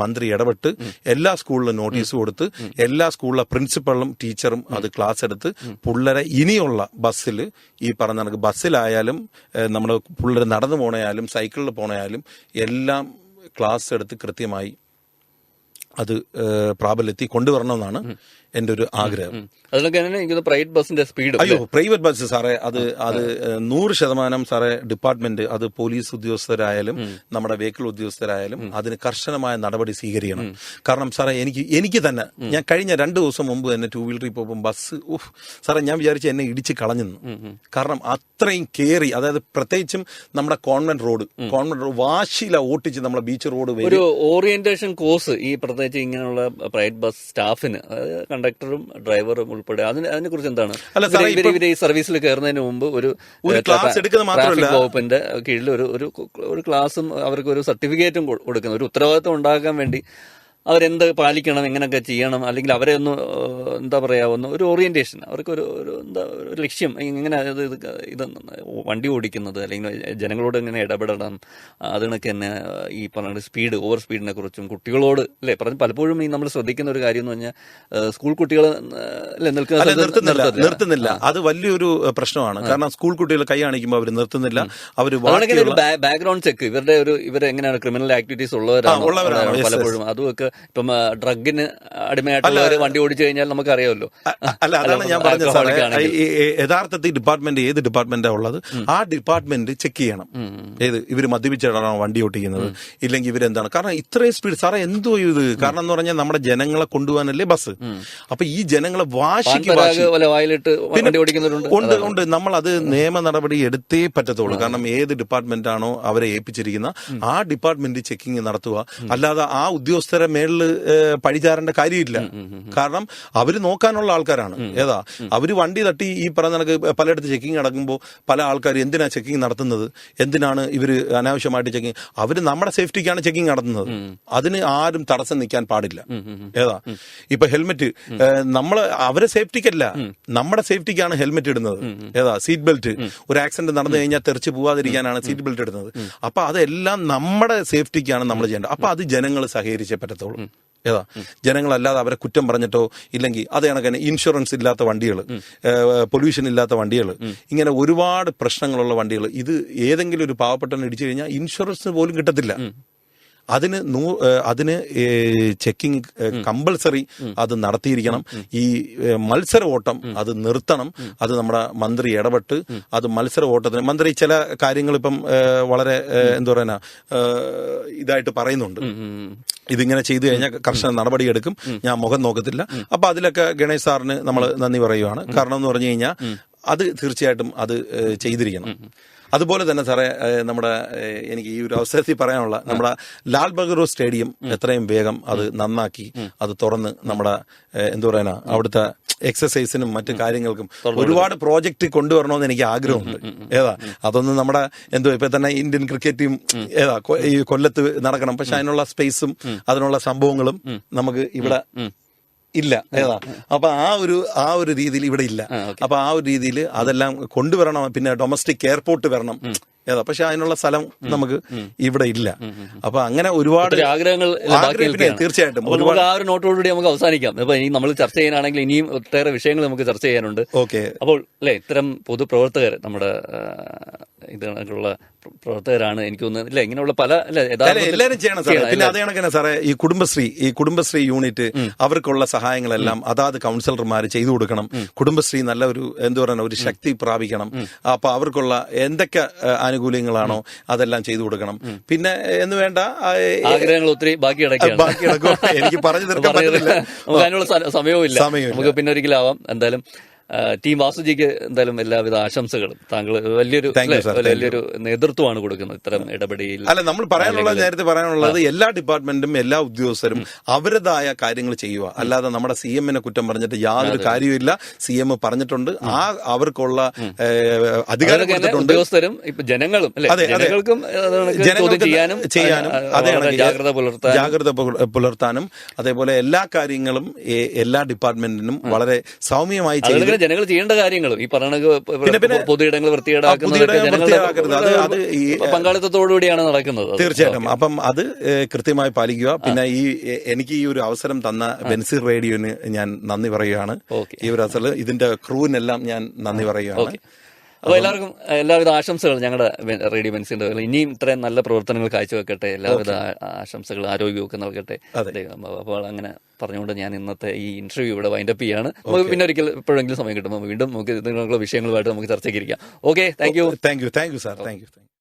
മന്ത്രി ഇടപെട്ട് എല്ലാ സ്കൂളിലും നോട്ടീസ് കൊടുത്ത് എല്ലാ സ്കൂളിലെ പ്രിൻസിപ്പളും ടീച്ചറും അത് ക്ലാസ് എടുത്ത് പിള്ളേരെ ഇനിയുള്ള ബസ്സിൽ ഈ പറഞ്ഞ കണക്ക് ബസ്സിലായാലും നമ്മുടെ പിള്ളേർ നടന്നു പോണയാലും സൈക്കിളിൽ പോണയാലും എല്ലാം ക്ലാസ് എടുത്ത് കൃത്യമായി അത് പ്രാബല്യത്തിൽ കൊണ്ടുവരണമെന്നാണ് എന്റെ ഒരു ആഗ്രഹം. അതിലൊക്കെ എനിക്ക് പ്രൈവറ്റ് ബസിന്റെ സ്പീഡ്, അയ്യോ പ്രൈവറ്റ് ബസ് സാറേ അത് 100% സാറേ ഡിപ്പാർട്ട്മെന്റ് അത് പോലീസ് ഉദ്യോഗസ്ഥരായാലും നമ്മുടെ വെഹിക്കിൾ ഉദ്യോഗസ്ഥരായാലും അതിന് കർശനമായ നടപടി സ്വീകരിക്കണം. കാരണം സാറേ എനിക്ക് തന്നെ ഞാൻ കഴിഞ്ഞ 2 ദിവസം മുമ്പ് തന്നെ 2 വീലറിൽ പോകുമ്പോൾ ബസ് സാറേ ഞാൻ വിചാരിച്ചു എന്നെ ഇടിച്ച് കളഞ്ഞെന്ന്. കാരണം അത്രയും കേറി, അതായത് പ്രത്യേകിച്ചും നമ്മുടെ കോൺവെന്റ് റോഡ് വാശിയില ഓട്ടിച്ച് നമ്മളെ ബീച്ച് റോഡ് ഒരു ഓറിയന്റേഷൻ കോഴ്സ് ഈ പ്രത്യേകിച്ച് ഇങ്ങനെയുള്ള പ്രൈവറ്റ് ബസ് സ്റ്റാഫിന്, കണ്ടക്ടറും ഡ്രൈവറും ഉൾപ്പെടെ അതിനെ കുറിച്ച് എന്താണ്? ഇവര് ഈ സർവീസിൽ കയറുന്നതിന് മുമ്പ് ഒരു ക്ലാസ് എടുക്കുന്നത് മാത്രമല്ല, വകുപ്പിന്റെ കീഴിൽ ഒരു ക്ലാസും അവർക്ക് ഒരു സർട്ടിഫിക്കറ്റും കൊടുക്കുന്നത്, ഒരു ഉത്തരവാദിത്വം ഉണ്ടാക്കാൻ വേണ്ടി അവരെന്ത് പാലിക്കണം, എങ്ങനെയൊക്കെ ചെയ്യണം, അല്ലെങ്കിൽ അവരെ ഒന്ന് എന്താ പറയാ ഒരു ഓറിയന്റേഷൻ, അവർക്ക് ഒരു എന്താ ഒരു ലക്ഷ്യം, എങ്ങനെ ഇത് വണ്ടി ഓടിക്കുന്നത് അല്ലെങ്കിൽ ജനങ്ങളോട് എങ്ങനെ ഇടപെടണം, അതിനൊക്കെ തന്നെ ഈ പറഞ്ഞ സ്പീഡ്, ഓവർ സ്പീഡിനെ കുറിച്ചും കുട്ടികളോട് അല്ലെ പറഞ്ഞ് പലപ്പോഴും ഈ നമ്മൾ ശ്രദ്ധിക്കുന്ന ഒരു കാര്യം എന്ന് പറഞ്ഞാൽ സ്കൂൾ കുട്ടികൾ നിർത്തുന്നില്ല. അത് വലിയൊരു പ്രശ്നമാണ്. കാരണം സ്കൂൾ കുട്ടികൾ കൈ കാണിക്കുമ്പോൾ അവർ നിർത്തുന്നില്ല. ബാക്ക്ഗ്രൗണ്ട് ചെക്ക് ഇവരെ എങ്ങനെയാണ് ക്രിമിനൽ ആക്ടിവിറ്റീസ് ഉള്ളവരാണ് പലപ്പോഴും. അതുമൊക്കെ ഇപ്പം ഡ്രഗിന് അടിമയായിട്ടുള്ളവർ വണ്ടി ഓടിച്ചു കഴിഞ്ഞാൽ നമുക്കറിയാമല്ലോ. അല്ല, അതാണ് ഞാൻ പറഞ്ഞത്. യഥാർത്ഥത്തിൽ ഡിപ്പാർട്ട്മെന്റ് ഏത് ഡിപ്പാർട്ട്മെന്റാ ഉള്ളത് ആ ഡിപ്പാർട്ട്മെന്റ് ചെക്ക് ചെയ്യണം. ഇവര് മദ്യപിച്ചാണോ വണ്ടി ഓടിക്കുന്നത്, ഇല്ലെങ്കിൽ ഇവരെന്താണ്. കാരണം ഇത്രയും സ്പീഡ് സാറേ എന്തോ ഇത്. കാരണം എന്ന് പറഞ്ഞാൽ നമ്മുടെ ജനങ്ങളെ കൊണ്ടുപോകാനല്ലേ ബസ്. അപ്പൊ ഈ ജനങ്ങളെ വാശിക്ക് ഉണ്ട്. നമ്മൾ അത് നിയമ നടപടി എടുത്തേ പറ്റത്തുള്ളൂ. കാരണം ഏത് ഡിപ്പാർട്ട്മെന്റ് ആണോ അവരെ ഏൽപ്പിച്ചിരിക്കുന്ന ആ ഡിപ്പാർട്ട്മെന്റ് ചെക്കിങ് നടത്തുക. അല്ലാതെ ആ ഉദ്യോഗസ്ഥരെ മേളിൽ പഴിചാരേണ്ട കാര്യമില്ല. കാരണം അവര് നോക്കാനുള്ള ആൾക്കാരാണ്. അവര് വണ്ടി തട്ടി ഈ പറഞ്ഞ പലയിടത്ത് ചെക്കിങ് നടക്കുമ്പോൾ പല ആൾക്കാർ എന്തിനാ ചെക്കിങ് നടത്തുന്നത്, എന്തിനാണ് ഇവര് അനാവശ്യമായിട്ട് ചെക്കിങ്, അവര് നമ്മുടെ സേഫ്റ്റിക്കാണ് ചെക്കിങ് നടത്തുന്നത്. അതിന് ആരും തടസ്സം നിൽക്കാൻ പാടില്ല. ഇപ്പൊ ഹെൽമെറ്റ് അവരെ സേഫ്റ്റിക്കല്ല, നമ്മുടെ സേഫ്റ്റിക്കാണ് ഹെൽമെറ്റ് ഇടുന്നത്. സീറ്റ് ബെൽറ്റ്, ഒരു ആക്സിഡന്റ് നടന്നു കഴിഞ്ഞാൽ തെറിച്ച് പോവാതിരിക്കാനാണ് സീറ്റ് ബെൽറ്റ് ഇടുന്നത്. അപ്പൊ അതെല്ലാം നമ്മുടെ സേഫ്റ്റിക്കാണ് നമ്മൾ ചെയ്യേണ്ടത്. അപ്പൊ അത് ജനങ്ങൾ സഹകരിച്ചേ പറ്റത്തുള്ളൂ. ജനങ്ങളല്ലാതെ അവരെ കുറ്റം പറഞ്ഞിട്ടോ ഇല്ലെങ്കിൽ അത് കണക്കന്നെ ഇൻഷുറൻസ് ഇല്ലാത്ത വണ്ടികൾ, പൊല്യൂഷൻ ഇല്ലാത്ത വണ്ടികൾ, ഇങ്ങനെ ഒരുപാട് പ്രശ്നങ്ങളുള്ള വണ്ടികൾ, ഇത് ഏതെങ്കിലും ഒരു പാവപ്പെട്ടവൻ ഇടിച്ചു കഴിഞ്ഞാൽ ഇൻഷുറൻസ് പോലും കിട്ടത്തില്ല. അതിന് ചെക്കിംഗ് കമ്പൽസറി അത് നടത്തിയിരിക്കണം. ഈ മത്സര ഓട്ടം അത് നിർത്തണം. അത് നമ്മുടെ മന്ത്രി ഇടപെട്ട് അത് മത്സര ഓട്ടത്തിന് മന്ത്രി ചില കാര്യങ്ങൾ ഇപ്പം വളരെ എന്താ പറയുക ഇതായിട്ട് പറയുന്നുണ്ട്. ഇതിങ്ങനെ ചെയ്തു കഴിഞ്ഞാൽ കർശന നടപടിയെടുക്കും, ഞാൻ മുഖം നോക്കത്തില്ല. അപ്പൊ അതിലൊക്കെ ഗണേഷ് സാറിന് നമ്മൾ നന്ദി പറയുവാണ്. കാരണം എന്ന് പറഞ്ഞു കഴിഞ്ഞാൽ അത് തീർച്ചയായിട്ടും അത് ചെയ്തിരിക്കണം. അതുപോലെ തന്നെ സാറേ നമ്മുടെ എനിക്ക് ഈ ഒരു അവസരത്തിൽ പറയാനുള്ള നമ്മുടെ ലാൽ ബഹദൂർ സ്റ്റേഡിയം എത്രയും വേഗം അത് നന്നാക്കി അത് തുറന്ന് നമ്മുടെ എന്താ പറയാ അവിടുത്തെ എക്സസൈസിനും മറ്റു കാര്യങ്ങൾക്കും ഒരുപാട് പ്രോജക്റ്റ് കൊണ്ടുവരണമെന്ന് എനിക്ക് ആഗ്രഹമുണ്ട്. അതൊന്നും നമ്മുടെ എന്തോ ഇപ്പൊ തന്നെ ഇന്ത്യൻ ക്രിക്കറ്റ് ടീം ഈ കൊല്ലത്ത് നടക്കണം. പക്ഷെ അതിനുള്ള സ്പേസും അതിനുള്ള സംഭവങ്ങളും നമുക്ക് ഇവിടെ ഇല്ല. അപ്പൊ ആ ഒരു രീതിയിൽ ഇവിടെ ഇല്ല. അപ്പൊ ആ ഒരു രീതിയിൽ അതെല്ലാം കൊണ്ടുവരണം. പിന്നെ ഡൊമസ്റ്റിക് എയർപോർട്ട് വരണം. പക്ഷെ അതിനുള്ള സ്ഥലം നമുക്ക് ഇവിടെ ഇല്ല. അപ്പൊ അങ്ങനെ ഒരുപാട് ആഗ്രഹങ്ങൾ തീർച്ചയായിട്ടും ആ ഒരു നോട്ടോടുകൂടി നമുക്ക് അവസാനിക്കാം. ഇപ്പൊ ഇനി നമ്മൾ ചർച്ച ചെയ്യാനാണെങ്കിൽ ഇനിയും ഒട്ടേറെ വിഷയങ്ങൾ നമുക്ക് ചർച്ച ചെയ്യാനുണ്ട്. ഓക്കെ. അപ്പോൾ അല്ലെ ഇത്തരം പൊതുപ്രവർത്തകർ നമ്മുടെ ഇതിനുള്ള പ്രവർത്തകരാണ് എനിക്ക് തോന്നുന്നത്. ഇല്ല ഇങ്ങനെയുള്ള പല എല്ലാവരും ചെയ്യണം സാറേ. പിന്നെ അതേ കണക്കന്നെ സാറേ ഈ കുടുംബശ്രീ യൂണിറ്റ് അവർക്കുള്ള സഹായങ്ങളെല്ലാം അതാത് കൗൺസിലർമാർ ചെയ്തു കൊടുക്കണം. കുടുംബശ്രീ നല്ല ഒരു എന്താ പറയുക ഒരു ശക്തി പ്രാപിക്കണം. അപ്പൊ അവർക്കുള്ള എന്തൊക്കെ ആനുകൂല്യങ്ങളാണോ അതെല്ലാം ചെയ്തു കൊടുക്കണം. പിന്നെ എന്ന് വേണ്ട ആഗ്രഹങ്ങൾ ഒത്തിരി ബാക്കി കിടക്കും. എനിക്ക് പറഞ്ഞു തീർക്കാൻ പറ്റില്ല, നമുക്ക് അതിനുള്ള സമയവും ഇല്ല. നമുക്ക് പിന്നെ ഒരിക്കലാവാം. എന്തായാലും ടീം വാസുജിക്ക് എന്തായാലും എല്ലാവിധ ആശംസകളും. താങ്കൾ വലിയൊരു Thank you, sir. Thank you. വലിയൊരു നേതൃത്വമാണ് കൊടുക്കുന്നത് ഇത്തരം ഇടപെടലിൽ. അല്ല, നമ്മൾ പറയാനുള്ളത്, നേരത്തെ പറയാനുള്ളത്, എല്ലാ ഡിപ്പാർട്ട്മെന്റും എല്ലാ ഉദ്യോഗസ്ഥരും അവരുടേതായ കാര്യങ്ങൾ ചെയ്യുക. അല്ലാതെ നമ്മുടെ സി എമ്മിനെ കുറ്റം പറഞ്ഞിട്ട് യാതൊരു കാര്യവുമില്ല. സി എം പറഞ്ഞിട്ടുണ്ട്, അവർക്കുള്ള അധികാരം കൊടുത്തിട്ടുണ്ട്. ഉദ്യോഗസ്ഥരും ഇപ്പൊ ജനങ്ങളും ജനങ്ങൾക്കും ചെയ്യാനും ജാഗ്രത പുലർത്താനും അതേപോലെ എല്ലാ കാര്യങ്ങളും എല്ലാ ഡിപ്പാർട്ട്മെന്റിനും വളരെ സൗമ്യമായി ചെയ്യുക. ജനങ്ങൾ ചെയ്യേണ്ട കാര്യങ്ങളും ഈ പറയുന്ന പൊതുയിടങ്ങൾ വൃത്തികേടാക്കുന്നത് പങ്കാളിത്തത്തോടുകൂടിയാണ് നടക്കുന്നത്. തീർച്ചയായിട്ടും. അപ്പം അത് കൃത്യമായി പാലിക്കുക. പിന്നെ എനിക്ക് ഈ ഒരു അവസരം തന്ന ബെൻസിർ റേഡിയോന് ഞാൻ നന്ദി പറയുകയാണ്. ഈ ഒരു അവസരം ഇതിന്റെ ക്രൂവിനെല്ലാം ഞാൻ നന്ദി പറയുകയാണ്. അപ്പോൾ എല്ലാവർക്കും എല്ലാവിധ ആശംസകളും ഞങ്ങളുടെ റേഡിയോ ബെൻസിന്റെ. ഇനിയും ഇത്രയും നല്ല പ്രവർത്തനങ്ങൾ കാഴ്ചവെക്കട്ടെ. എല്ലാവിധ ആശംസകളും ആരോഗ്യമൊക്കെ നൽകട്ടെ. അപ്പോൾ അങ്ങനെ പറഞ്ഞുകൊണ്ട് ഞാൻ ഇന്നത്തെ ഈ ഇന്റർവ്യൂ ഇവിടെ വൈൻഡപ്പ് ചെയ്യാണ്. നമുക്ക് പിന്നെ ഒരിക്കൽ എപ്പോഴെങ്കിലും സമയം കിട്ടുമ്പോൾ വീണ്ടും നമുക്ക് ഇതിനുള്ള വിഷയങ്ങളുമായിട്ട് നമുക്ക് ചർച്ചയ്ക്ക് ഇരിക്കാം. Okay, thank you. Thank you sir. Thank you.